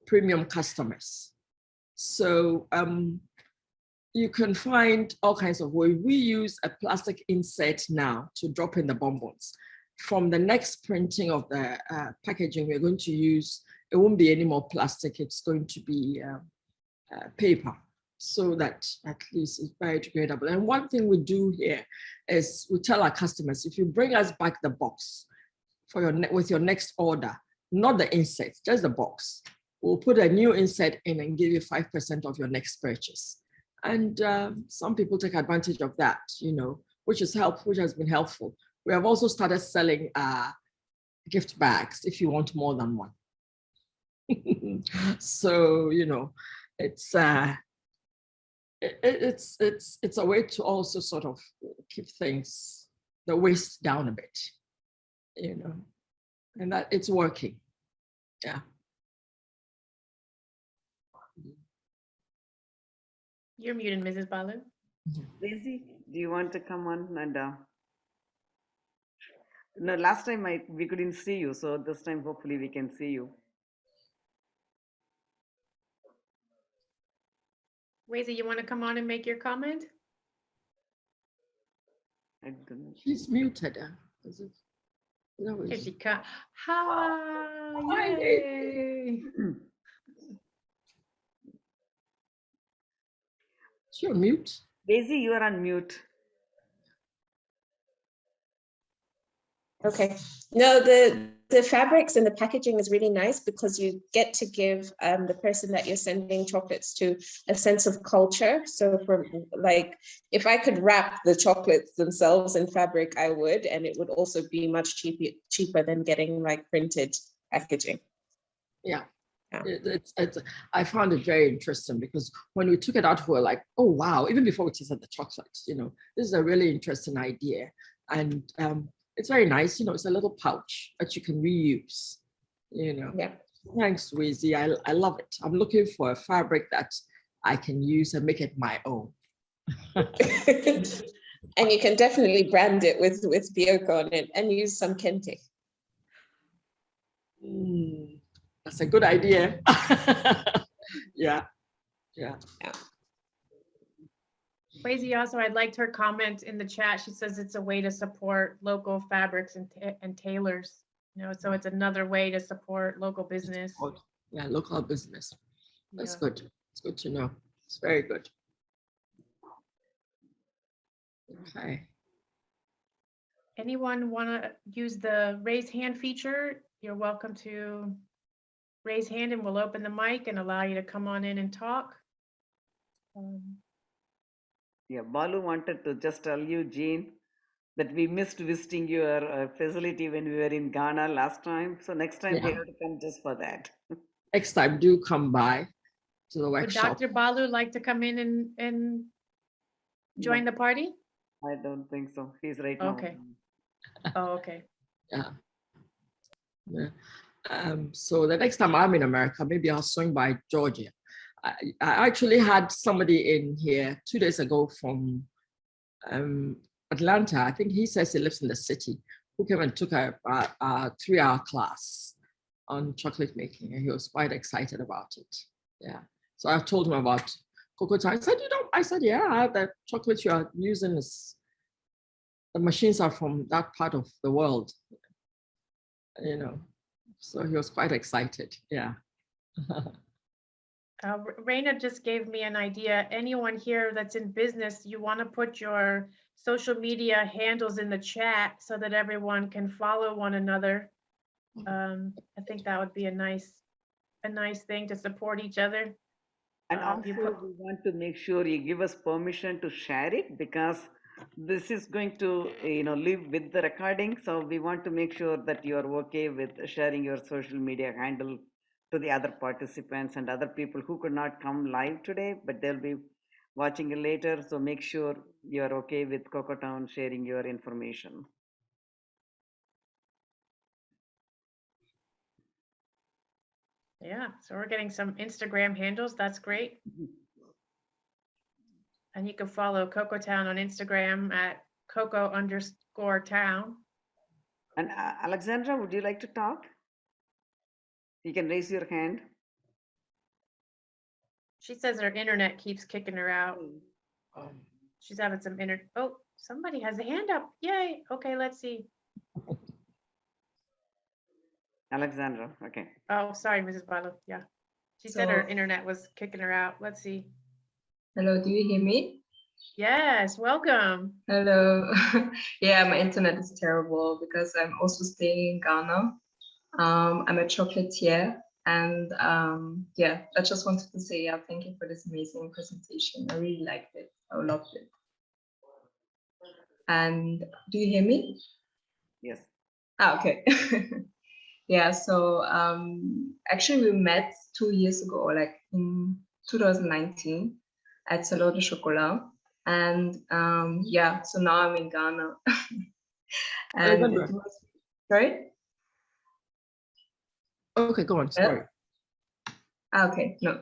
premium customers. So you can find all kinds of ways. We use a plastic insert now to drop in the bonbons. From the next printing of the packaging, we're going to use, it won't be any more plastic, it's going to be paper, so that at least it's biodegradable. And one thing we do here is we tell our customers, if you bring us back the box for with your next order, not the insert, just the box, we'll put a new insert in and give you 5% of your next purchase. And some people take advantage of that, which is helpful, which has been helpful. We have also started selling gift bags if you want more than one. So, it's a way to also sort of keep things, the waste down a bit, and that it's working. Yeah. You're muted, Mrs. Balu. 𝗬𝗍, do you want to come on? And no, last time we couldn't see you, so this time hopefully we can see you. 𝗬𝗍, you want to come on and make your comment? I don't know. She's muted. Here she comes. Hi, yay. You're mute. 𝗬𝗍, you are on mute. Okay. No, the fabrics and the packaging is really nice because you get to give the person that you're sending chocolates to a sense of culture. So from like, if I could wrap the chocolates themselves in fabric, I would, and it would also be much cheaper than getting like printed packaging. Yeah. Yeah. I found it very interesting because when we took it out, we were like, oh, wow, even before we tasted the chocolates, you know, this is a really interesting idea. And it's very nice, you know, it's a little pouch that you can reuse, you know. Yeah. Thanks, 𝗬𝗎, I love it. I'm looking for a fabric that I can use and make it my own. And you can definitely brand it with Bioko on it and use some kente. That's a good idea. Yeah. 𝗬𝗎, also, I liked her comment in the chat. She says it's a way to support local fabrics and tailors. You know, so it's another way to support local business. Yeah, local business. That's Yeah. good. It's good to know. It's very good. Okay. Anyone want to use the raise hand feature? You're welcome to raise hand and we'll open the mic and allow you to come on in and talk. Yeah, Balu wanted to just tell you, Jeanne, that we missed visiting your facility when we were in Ghana last time. So next time we Yeah. have to come just for that. Next time, do come by to the Would workshop. Dr. Balu like to come in and join the party? I don't think so. He's right now. Okay. Oh, okay. Yeah. So the next time I'm in America, maybe I'll swing by Georgia. I actually had somebody in here 2 days ago from Atlanta. I think he says he lives in the city, who came and took a 3-hour class on chocolate making, and he was quite excited about it. Yeah. So I told him about Cocoa Town. I said, I said, yeah, the chocolate you are using is, the machines are from that part of the world, you know. So he was quite excited. Yeah. Raina just gave me an idea. Anyone here that's in business, you want to put your social media handles in the chat so that everyone can follow one another. I think that would be a nice thing to support each other. And also we want to make sure you give us permission to share it, because this is going to, you know, live with the recording. So we want to make sure that you are okay with sharing your social media handle to the other participants and other people who could not come live today, but they'll be watching it later. So make sure you're okay with Cocoa Town sharing your information. Yeah, so we're getting some Instagram handles. That's great. And you can follow Cocoa Town on Instagram at @cocoa_town. And Alexandra, would you like to talk? You can raise your hand. She says her internet keeps kicking her out. She's having some internet. Oh, somebody has a hand up. Yay. Okay, let's see. Alexandra, okay. Oh, sorry, Mrs. Balu. Yeah. She said her internet was kicking her out. Let's see. Hello, do you hear me? Yes, welcome. Hello. Yeah, my internet is terrible because I'm also staying in Ghana. I'm a chocolatier, and yeah, I just wanted to say, yeah, thank you for this amazing presentation. I really liked it. I loved it. And do you hear me? Yes. Ah, okay. Yeah, so actually we met 2 years ago, like in 2019 at 𝗪𝗪 and yeah, so now I'm in Ghana. And it was, sorry? Okay, go on, sorry. Okay, no.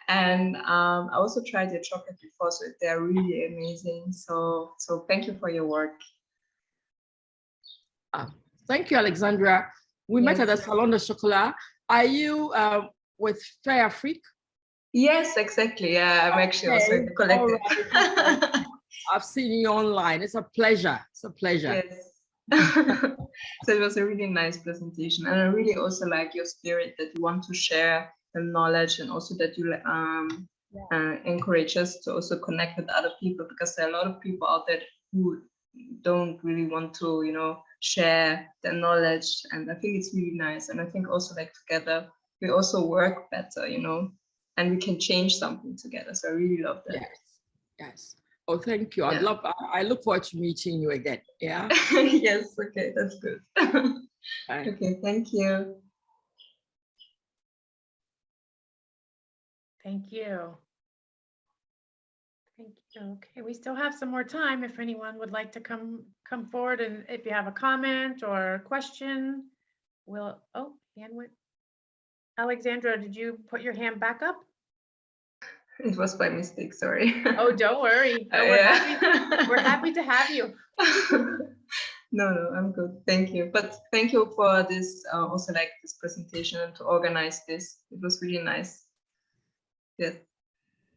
And I also tried your chocolate before, so they're really amazing. So thank you for your work. Thank you, Alexandra. We met at the 𝗪𝗪. Are you with 𝗪𝗪? Yes, exactly. Yeah, I'm actually also in the collective. Right. I've seen you online. It's a pleasure. It's a pleasure. Yes. So it was a really nice presentation, and I really also like your spirit that you want to share the knowledge, and also that you encourage us to also connect with other people, because there are a lot of people out there who don't really want to, you know, share their knowledge, and I think it's really nice. And I think also like together we also work better, you know, and we can change something together. So I really love that. Yes, yes. Oh, thank you. Yeah. I look forward to meeting you again. Yeah. Yes. Okay, that's good. Bye. Okay, thank you. Thank you. Thank you. Okay, we still have some more time if anyone would like to come forward, and if you have a comment or a question, we'll, oh, hand went. Alexandra, did you put your hand back up? It was by mistake, sorry. Oh, don't worry. No, we're happy to have you. No, I'm good. Thank you. But thank you for this, also like this presentation and to organize this. It was really nice. Yes.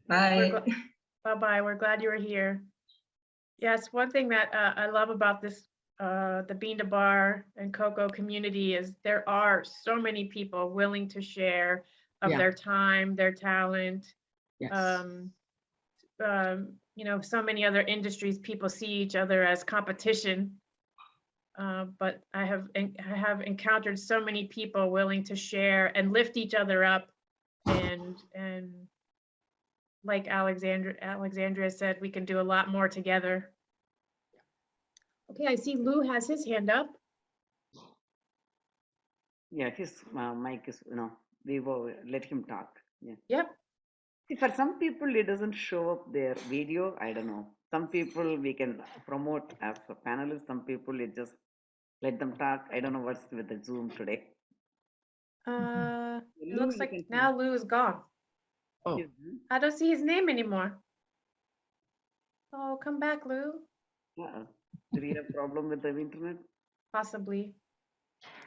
Bye. Bye-bye. We're glad you were here. Yes, one thing that I love about this, the Bean to Bar and cocoa community is there are so many people willing to share of their time, their talent. Yes. You know, so many other industries, people see each other as competition. But I have encountered so many people willing to share and lift each other up, and like Alexandria said, we can do a lot more together. Okay, I see Lou has his hand up. Yeah, his mic is, we will let him talk. Yeah. Yep. See, for some people, it doesn't show up their video. I don't know. Some people we can promote as a panelist. Some people it just let them talk. I don't know what's with the Zoom today. It looks like now Lou is gone. Oh. I don't see his name anymore. Oh, come back, Lou. Did he have a problem with the internet? Possibly.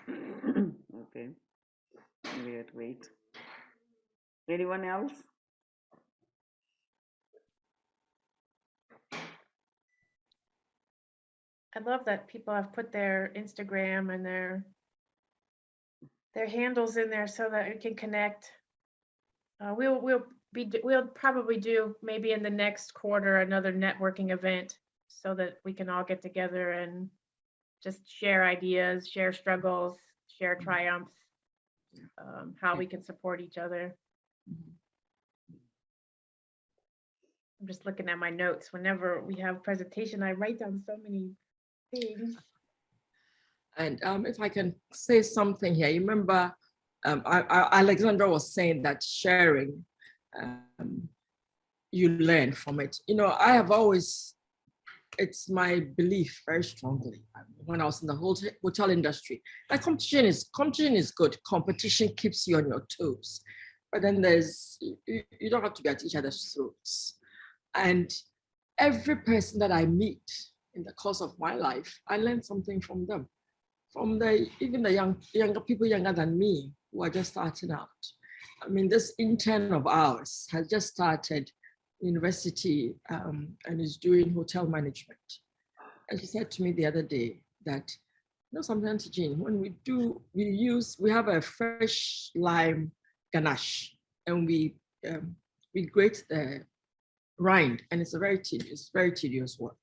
Okay. We have to wait. Anyone else? I love that people have put their Instagram and their handles in there so that we can connect. We'll probably do maybe in the next quarter another networking event so that we can all get together and just share ideas, share struggles, share triumphs, how we can support each other. I'm just looking at my notes. Whenever we have presentation, I write down so many things. And if I can say something here, you remember Alexandra was saying that sharing, you learn from it. You know, I have always, it's my belief very strongly when I was in the hotel industry, that competition is good. Competition keeps you on your toes. But then you don't have to be at each other's throats. And every person that I meet in the course of my life, I learn something from them. From even the younger people younger than me who are just starting out. I mean, this intern of ours has just started university and is doing hotel management. And she said to me the other day that, sometimes, Jeanne, when we have a fresh lime ganache and we grate the rind, and it's very tedious work.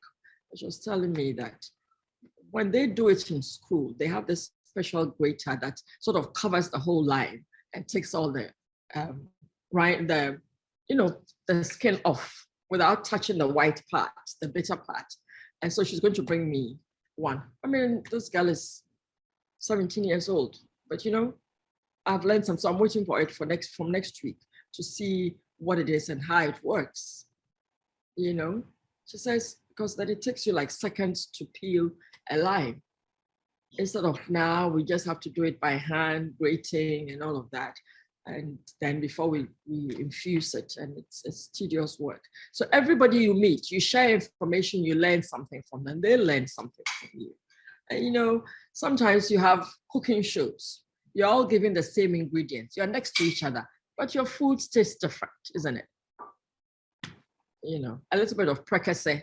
She was telling me that when they do it in school, they have this special grater that sort of covers the whole lime and takes all the rind, the skin off without touching the white part, the bitter part. And so she's going to bring me one. I mean, this girl is 17 years old, but I've learned some, so I'm waiting for it from next week to see what it is and how it works. She says, because then it takes you like seconds to peel a lime. Instead of now, we just have to do it by hand, grating and all of that. And then before we infuse it, and it's tedious work. So everybody you meet, you share information, you learn something from them, they learn something from you. And sometimes you have cooking shows. You're all giving the same ingredients. You're next to each other, but your food tastes different, isn't it? A little bit of 𝗕𝗀𝘁𝗁𝗵𝗶.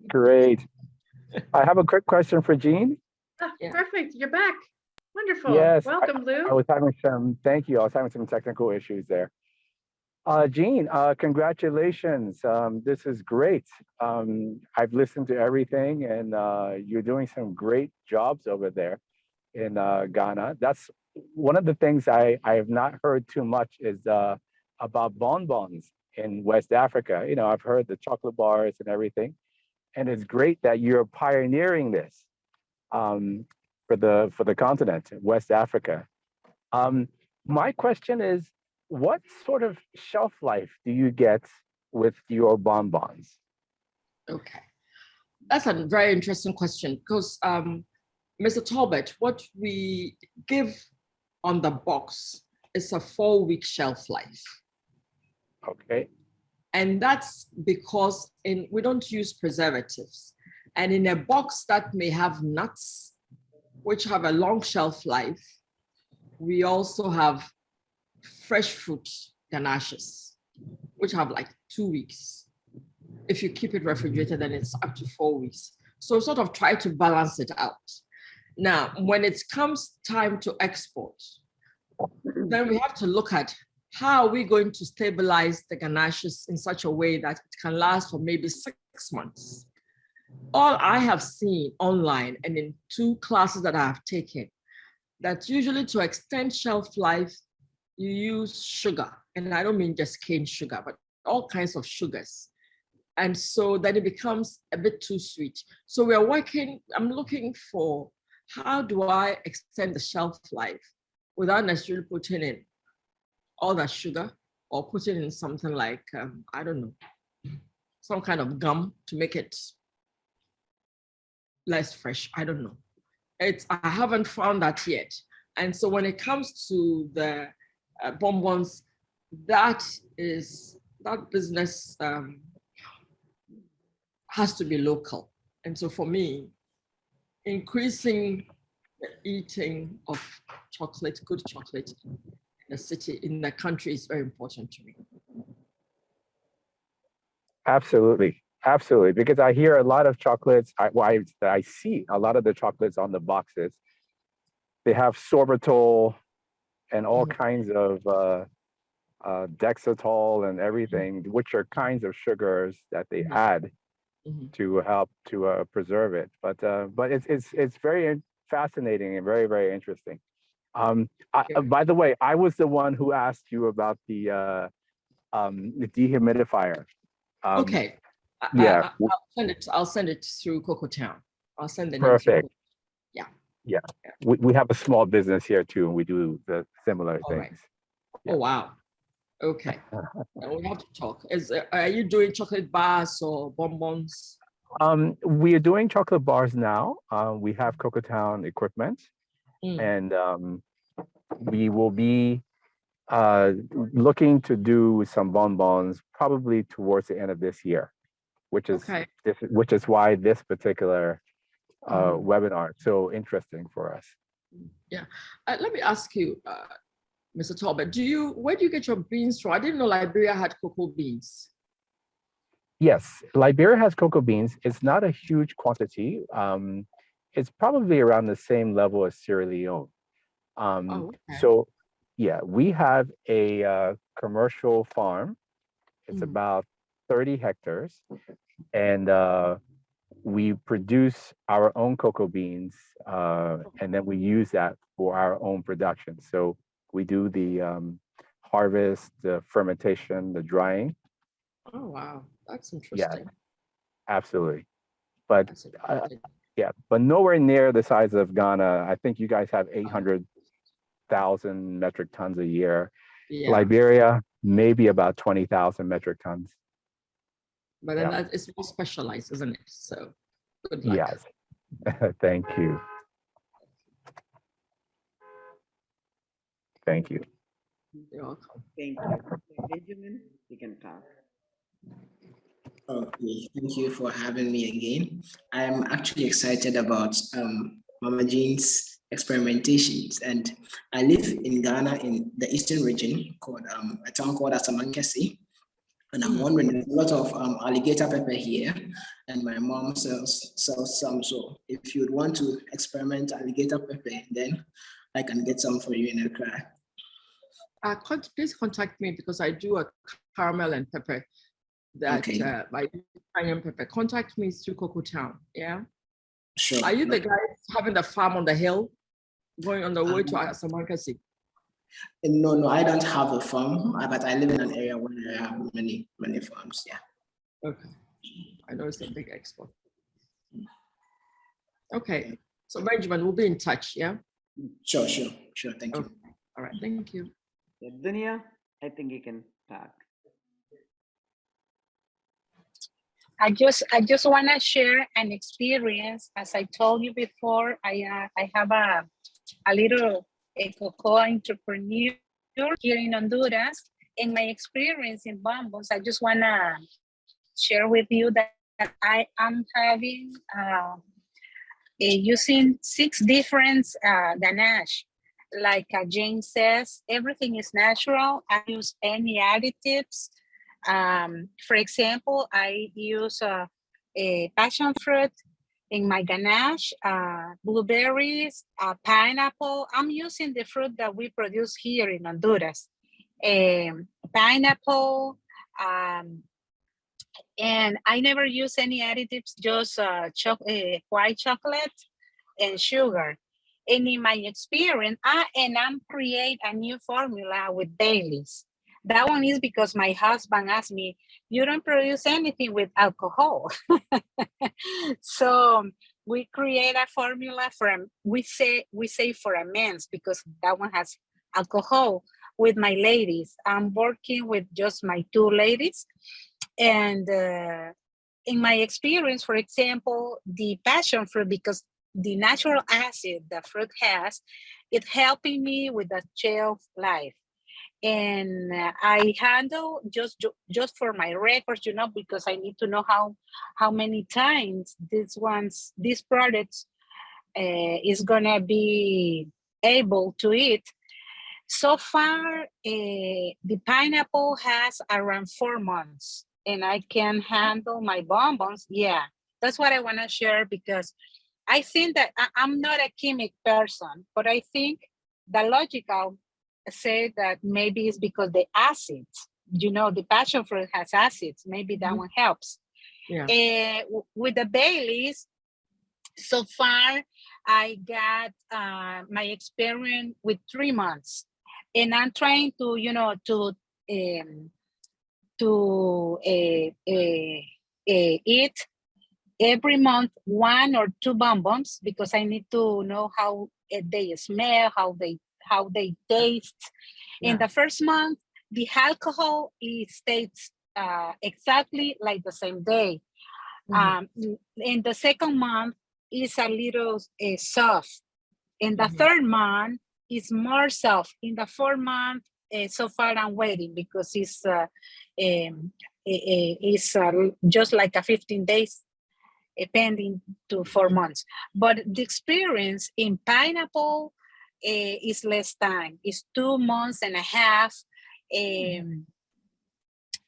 Great. I have a quick question for Jeanne. Perfect. You're back. Wonderful. Yes. Welcome, Lou. Thank you. I was having some technical issues there. Jeanne, congratulations. This is great. I've listened to everything, and you're doing some great jobs over there in Ghana. That's one of the things I have not heard too much is about bonbons in West Africa. You know, I've heard the chocolate bars and everything, and it's great that you're pioneering this for the continent, West Africa. My question is, what sort of shelf life do you get with your bonbons? Okay, that's a very interesting question because Mr. Talbot, what we give on the box is a 4-week shelf life. Okay. And that's because we don't use preservatives. And in a box that may have nuts, which have a long shelf life, we also have fresh fruit ganaches, which have like 2 weeks. If you keep it refrigerated, then it's up to 4 weeks. So sort of try to balance it out. Now, when it comes time to export, then we have to look at how are we going to stabilize the ganaches in such a way that it can last for maybe 6 months. All I have seen online and in 2 classes that I have taken, that usually to extend shelf life, you use sugar. And I don't mean just cane sugar, but all kinds of sugars. And so then it becomes a bit too sweet. So I'm looking for how do I extend the shelf life without necessarily putting in all that sugar or putting in something like, I don't know, some kind of gum to make it less fresh. I don't know. I haven't found that yet. And so when it comes to the bonbons, that business has to be local. And so for me, increasing the eating of chocolate, good chocolate in the city, in the country is very important to me. Absolutely. Absolutely. Because I hear a lot of chocolates, I see a lot of the chocolates on the boxes. They have sorbitol and all kinds of dextrosol and everything, which are kinds of sugars that they add to help to preserve it. But it's very fascinating and very, very interesting. By the way, I was the one who asked you about the dehumidifier. Okay. Yeah. I'll send it through Cocoa Town. I'll send it. Perfect. Yeah. Yeah. We have a small business here too, and we do the similar things. Right. Yeah. Oh wow. Okay. We have to talk. Are you doing chocolate bars or bonbons? We are doing chocolate bars now. We have Cocoa Town equipment, and we will be looking to do some bonbons probably towards the end of this year, which is why this particular webinar is so interesting for us. Yeah. Let me ask you, Mr. Talbot, where do you get your beans from? I didn't know Liberia had cocoa beans. Yes, Liberia has cocoa beans. It's not a huge quantity. It's probably around the same level as Sierra Leone. So yeah, we have a commercial farm. It's about 30 hectares. And we produce our own cocoa beans, and then we use that for our own production. So we do the harvest, the fermentation, the drying. Oh, wow. That's interesting. Yeah, absolutely. But yeah, but nowhere near the size of Ghana. I think you guys have 800,000 metric tons a year. Yeah. Liberia, maybe about 20,000 metric tons. But then it's more specialized, isn't it? So good luck. Yes. Thank you. Thank you. You're welcome. Thank you. Benjamin, you can talk. Okay, thank you for having me again. I'm actually excited about Mama Jeanne's experimentations, and I live in Ghana in the eastern region called a town called 𝗪𝗪𝗪. And I'm wondering, there's a lot of alligator pepper here, and my mom sells some. So if you'd want to experiment alligator pepper, then I can get some for you in Accra. Please contact me because I do a caramel and pepper that by cayenne pepper. Contact me through Cocoa Town. Yeah. Sure. Are you the guys having the farm on the hill, going on the way to 𝗬𝗶𝘂𝘁? No, I don't have a farm, but I live in an area where I have many farms. Yeah. Okay. I know it's a big export. Okay. So Benjamin, we'll be in touch. Yeah. Sure. Thank you. All right. Thank you. Yeah, Dunya, I think you can talk. I just want to share an experience. As I told you before, I have a little cocoa entrepreneur here in Honduras. In my experience in Bonbons, I just want to share with you that I am having using 6 different ganache. Like Jane says, everything is natural. I use any additives. For example, I use a passion fruit in my ganache, blueberries, pineapple. I'm using the fruit that we produce here in Honduras. Pineapple, and I never use any additives, just white chocolate and sugar. And in my experience, I'm create a new formula with Baileys. That one is because my husband asked me, you don't produce anything with alcohol. So we create a formula from, we say for a men's, because that one has alcohol, with my ladies. I'm working with just my 2 ladies. And in my experience, for example, the passion fruit, because the natural acid the fruit has, it's helping me with the shelf life. And I handle just for my records, because I need to know how many times these products is gonna be able to eat. So far, the pineapple has around 4 months, and I can handle my bonbons. Yeah, that's what I want to share, because I think that I'm not a chemic person, but I think the logical say that maybe it's because the acids, the passion fruit has acids. Maybe that one helps. Yeah. With the Baileys, so far, I got my experience with 3 months. And I'm trying to, eat every month 1 or 2 bonbons, because I need to know how they smell, how they taste. Yeah. In the first month, the alcohol stays exactly like the same day. Mm-hmm. In the second month, it's a little soft. In the third month, it's more soft. In the 4th month, so far I'm waiting, because it's just like a 15 days, pending to 4 months. But the experience in pineapple is less time. It's 2.5 months.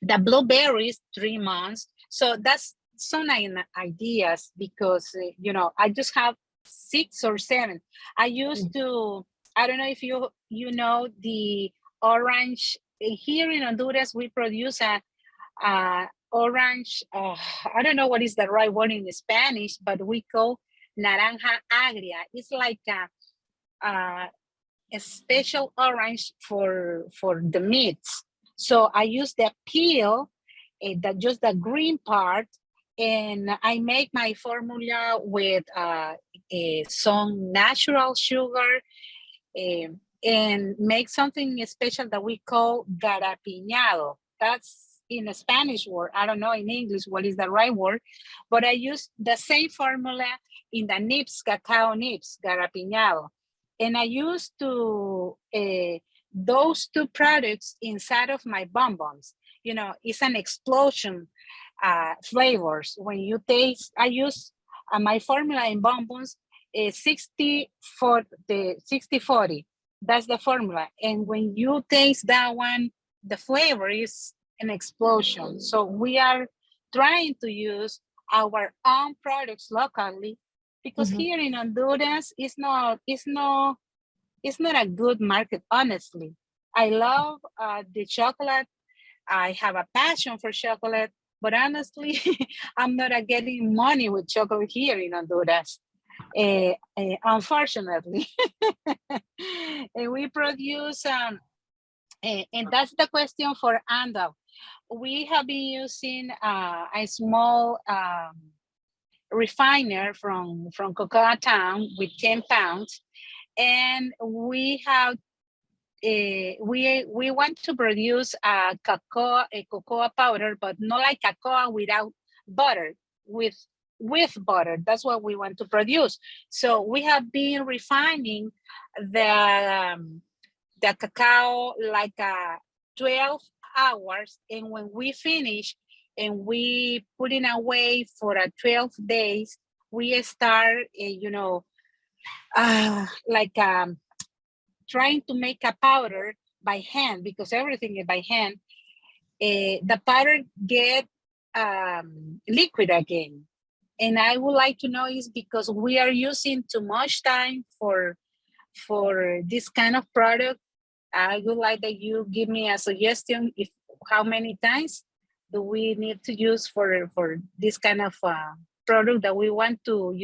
The blueberries, 3 months. So that's some ideas, because I just have 6 or 7. I used to, I don't know if you know the orange. Here in Honduras, we produce a orange, I don't know what is the right word in Spanish, but we call naranja agria. It's like a special orange for the meats. So I use the peel, just the green part, and I make my formula with some natural sugar, and make something special that we call 𝗪𝗵𝗪𝗀𝗪. That's in a Spanish word. I don't know in English what is the right word, but I use the same formula in the 𝗕𝗵𝘁, cacao 𝗕𝗵𝘁, 𝗪𝗵𝗪𝗀𝗪. And I used to those 2 products inside of my bonbons. It's an explosion flavors. When you taste, I use my formula in bonbons is 60/40. That's the formula. And when you taste that one, the flavor is an explosion. So we are trying to use our own products locally, because here in Honduras, it's not a good market, honestly. I love the chocolate. I have a passion for chocolate, but honestly, I'm not getting money with chocolate here in Honduras. Unfortunately. And we produce, and that's the question for Andal. We have been using a small refiner from Cocoa Town with 10 pounds, and we have we want to produce a cocoa powder, but not like cocoa without butter, with butter. That's what we want to produce. So we have been refining the cacao like 12 hours, and when we finish and we put it away for 12 days, we start like trying to make a powder by hand, because everything is by hand. The powder get liquid again. And I would like to know is because we are using too much time for this kind of product. I would like that you give me a suggestion if how many times do we need to use for this kind of product that we want to,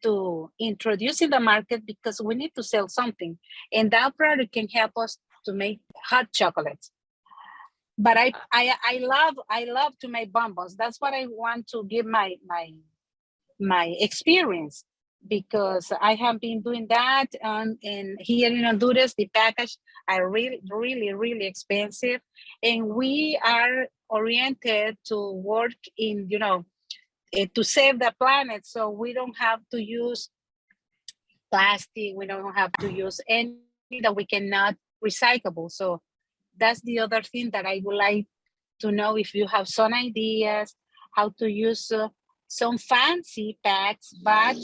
to introduce in the market, because we need to sell something, and that product can help us to make hot chocolates. But I love to make bonbons. That's what I want to give my experience, because I have been doing that, and here in Honduras the package are really expensive, and we are oriented to work in to save the planet, so we don't have to use plastic, we don't have to use any that we cannot recyclable. So that's the other thing that I would like to know, if you have some ideas how to use some fancy packs, but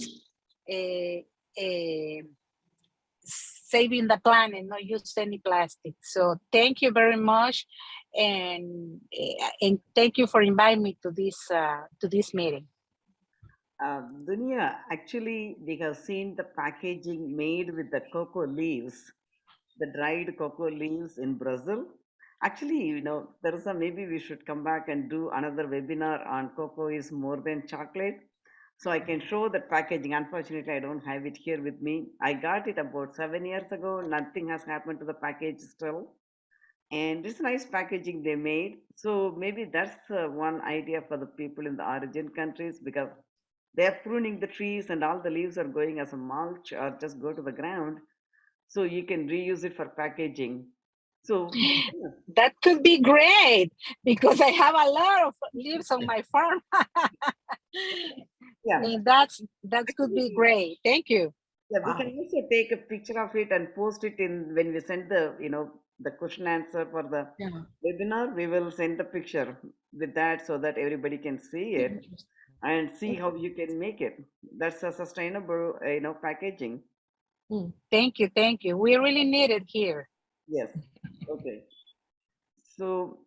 saving the planet, not use any plastic. So thank you very much, and thank you for inviting me to this meeting. Dunya, actually, we have seen the packaging made with the cocoa leaves, the dried cocoa leaves in Brazil. Actually, there is maybe we should come back and do another webinar on cocoa is more than chocolate. So I can show that packaging. Unfortunately, I don't have it here with me. I got it about 7 years ago. Nothing has happened to the package still. And it's nice packaging they made. So maybe that's one idea for the people in the origin countries, because they're pruning the trees and all the leaves are going as a mulch or just go to the ground. So you can reuse it for packaging. So yeah. That could be great, because I have a lot of leaves on my farm. Yeah. And that could be great. Thank you. Yeah, we can also take a picture of it and post it in when we send the the question answer for the webinar. We will send the picture with that so that everybody can see it and see how you can make it. That's a sustainable packaging. Thank you. We really need it here. Yes. Okay. So.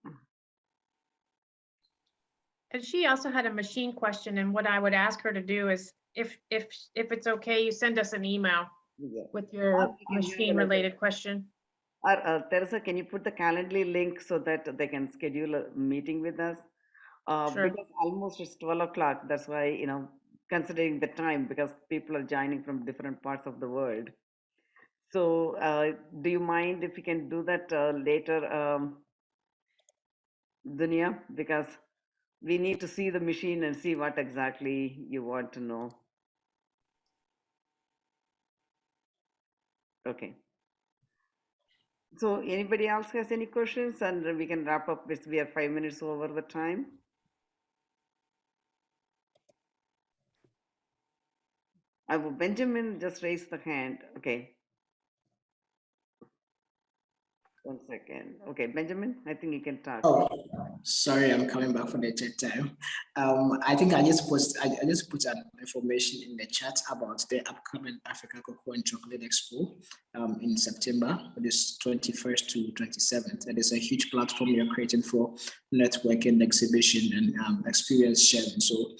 And she also had a machine question, and what I would ask her to do is, if it's okay, you send us an email with your machine related question. Or 𝗘𝘀𝘁, can you put the Calendly link so that they can schedule a meeting with us? Sure. Because almost it's 12 o'clock. That's why, considering the time, because people are joining from different parts of the world. So do you mind if we can do that later, Dunya? Because we need to see the machine and see what exactly you want to know. Okay. So anybody else has any questions, and we can wrap up this. We are 5 minutes over the time. Benjamin just raised the hand. Okay. 1 second. Okay, Benjamin, I think you can talk. Oh, sorry, I'm coming back for the third time. I think I just put an information in the chat about the upcoming Africa Cocoa and Chocolate Expo in September, this 21st to 27th. It is a huge platform you're creating for networking, exhibition, and experience sharing. So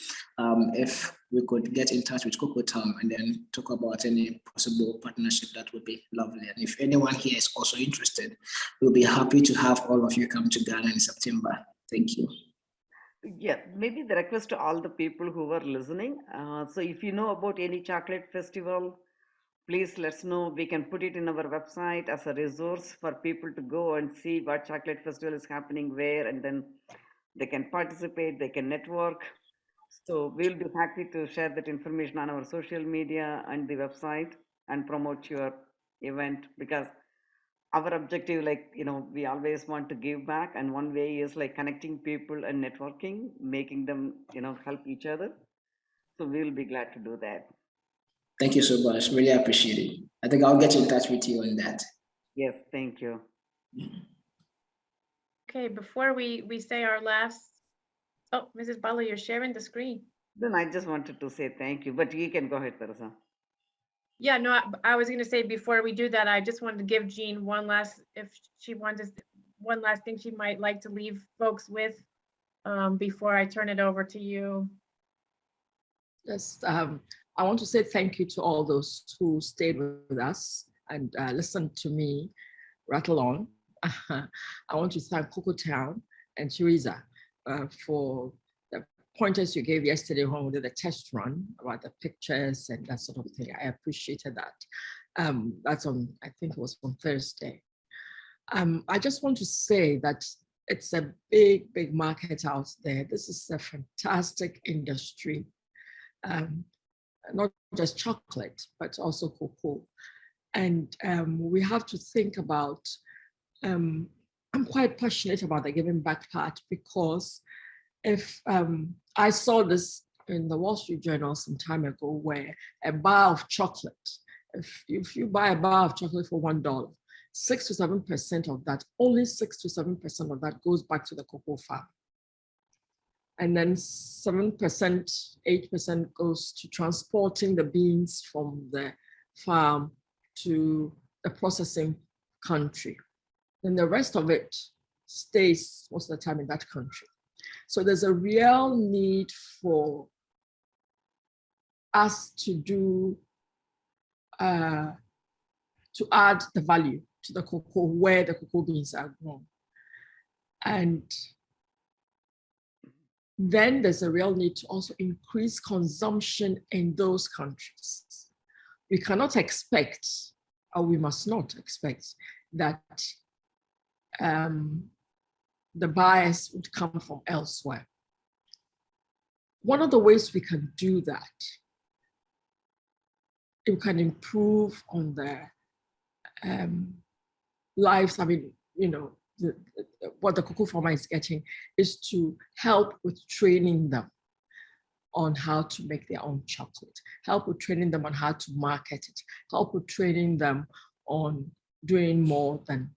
if we could get in touch with 𝗘𝗀𝗀𝗃 and then talk about any possible partnership, that would be lovely. And if anyone here is also interested, we'll be happy to have all of you come to Ghana in September. Thank you. Yeah, maybe the request to all the people who are listening. So if you know about any chocolate festival, please let us know. We can put it in our website as a resource for people to go and see what chocolate festival is happening where, and then they can participate, they can network. So we'll be happy to share that information on our social media and the website and promote your event, because our objective, like, we always want to give back, and one way is like connecting people and networking, making them, help each other. So we'll be glad to do that. Thank you so much. Really appreciate it. I think I'll get in touch with you on that. Yes, thank you. Okay, before we say our last, oh, Mrs. 𝗵𝗀𝗋, you're sharing the screen. Then I just wanted to say thank you, but you can go ahead, 𝗪𝗏. Yeah, no, I was going to say before we do that, I just wanted to give Jeanne one last, if she wanted one last thing she might like to leave folks with before I turn it over to you. Just, I want to say thank you to all those who stayed with us and listened to me rattle on. I want to thank Cocotown and Teresa for the pointers you gave yesterday when we did the test run about the pictures and that sort of thing. I appreciated that. That's on, I think it was on Thursday. I just want to say that it's a big, big market out there. This is a fantastic industry. Not just chocolate, but also cocoa. And we have to think about, I'm quite passionate about the giving back part, because if I saw this in the Wall Street Journal some time ago, where a bar of chocolate, if you buy a bar of chocolate for $1, 6 to 7% of that, only 6 to 7% of that goes back to the cocoa farm. And then 7%, 8% goes to transporting the beans from the farm to the processing country. Then the rest of it stays most of the time in that country. So there's a real need for us to do, to add the value to the cocoa where the cocoa beans are grown. And then there's a real need to also increase consumption in those countries. We cannot expect, or we must not expect, that the buyers would come from elsewhere. One of the ways we can do that, we can improve on their lives. I mean, what the cocoa farmer is getting is to help with training them on how to make their own chocolate, help with training them on how to market it, help with training them on doing more than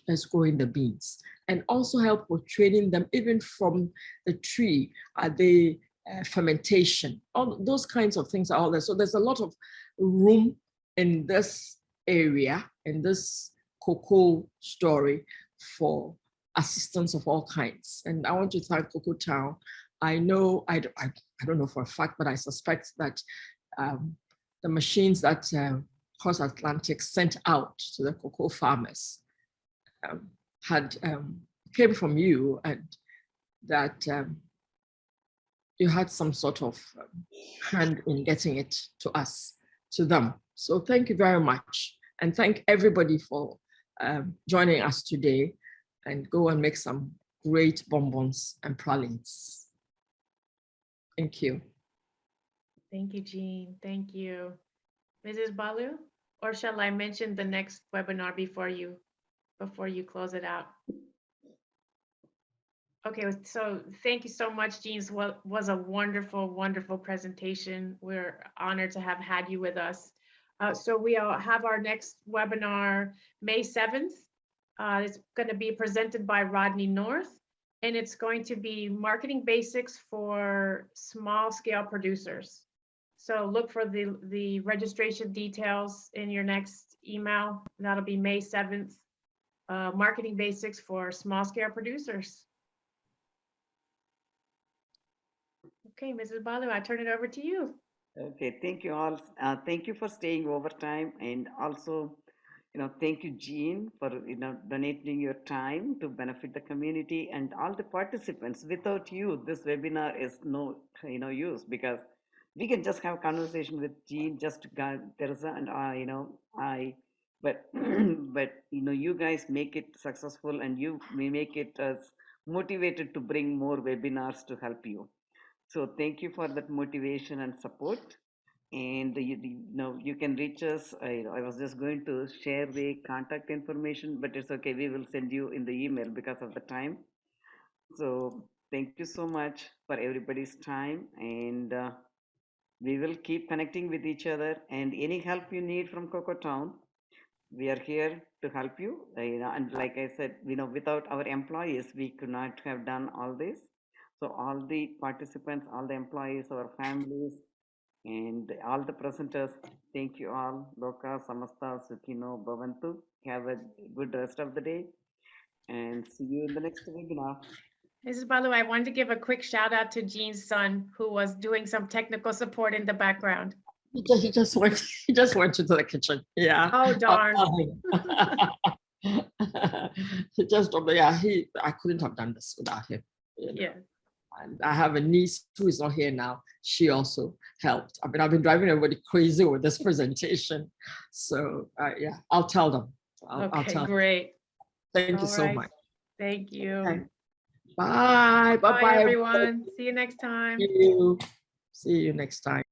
just growing the beans, and also help with training them even from the tree, the fermentation, all those kinds of things are all there. So there's a lot of room in this area, in this cocoa story, for assistance of all kinds. And I want to thank Cocotown. I know, I don't know for a fact, but I suspect that the machines that Cross Atlantic sent out to the cocoa farmers came from you, and that you had some sort of hand in getting it to us, to them. So thank you very much. And thank everybody for joining us today, and go and make some great bonbons and pralines. Thank you. Thank you, Jeanne. Thank you. Mrs. 𝗵𝗀𝗋, or shall I mention the next webinar before you close it out? Okay, so thank you so much, Jeanne. It was a wonderful, wonderful presentation. We're honored to have had you with us. So we'll have our next webinar May 7th. It's going to be presented by Rodney North, and it's going to be marketing basics for small scale producers. So look for the registration details in your next email. That'll be May 7th, marketing basics for small scale producers. Okay, Mrs. Balu, I turn it over to you. Okay, thank you all. Thank you for staying overtime, and also, thank you, Jeanne, for donating your time to benefit the community and all the participants. Without you, this webinar is no use, because we can just have conversation with Jeanne, just 𝗓𝗏, and I, but but you guys make it successful, and we make it as motivated to bring more webinars to help you. So thank you for that motivation and support. And you can reach us. I was just going to share the contact information, but it's okay. We will send you in the email because of the time. So thank you so much for everybody's time, and we will keep connecting with each other. And any help you need from Cocoa Town, we are here to help you. And like I said, without our employees, we could not have done all this. So all the participants, all the employees, our families, and all the presenters, thank you all. Loka, Samasta, Sukhino, Bhavantu. Have a good rest of the day, and see you in the next webinar. Mrs. Balu, I wanted to give a quick shout out to Jean's son, who was doing some technical support in the background. He just went into the kitchen. Yeah. Oh, darn. He just, I couldn't have done this without him. Yeah. And I have a niece who is not here now. She also helped. I mean, I've been driving everybody crazy with this presentation. So yeah, I'll tell them. I'll tell great. them. Thank you so much. Thank you. Okay. Bye. Bye-bye, everyone. See you next time. See you next time.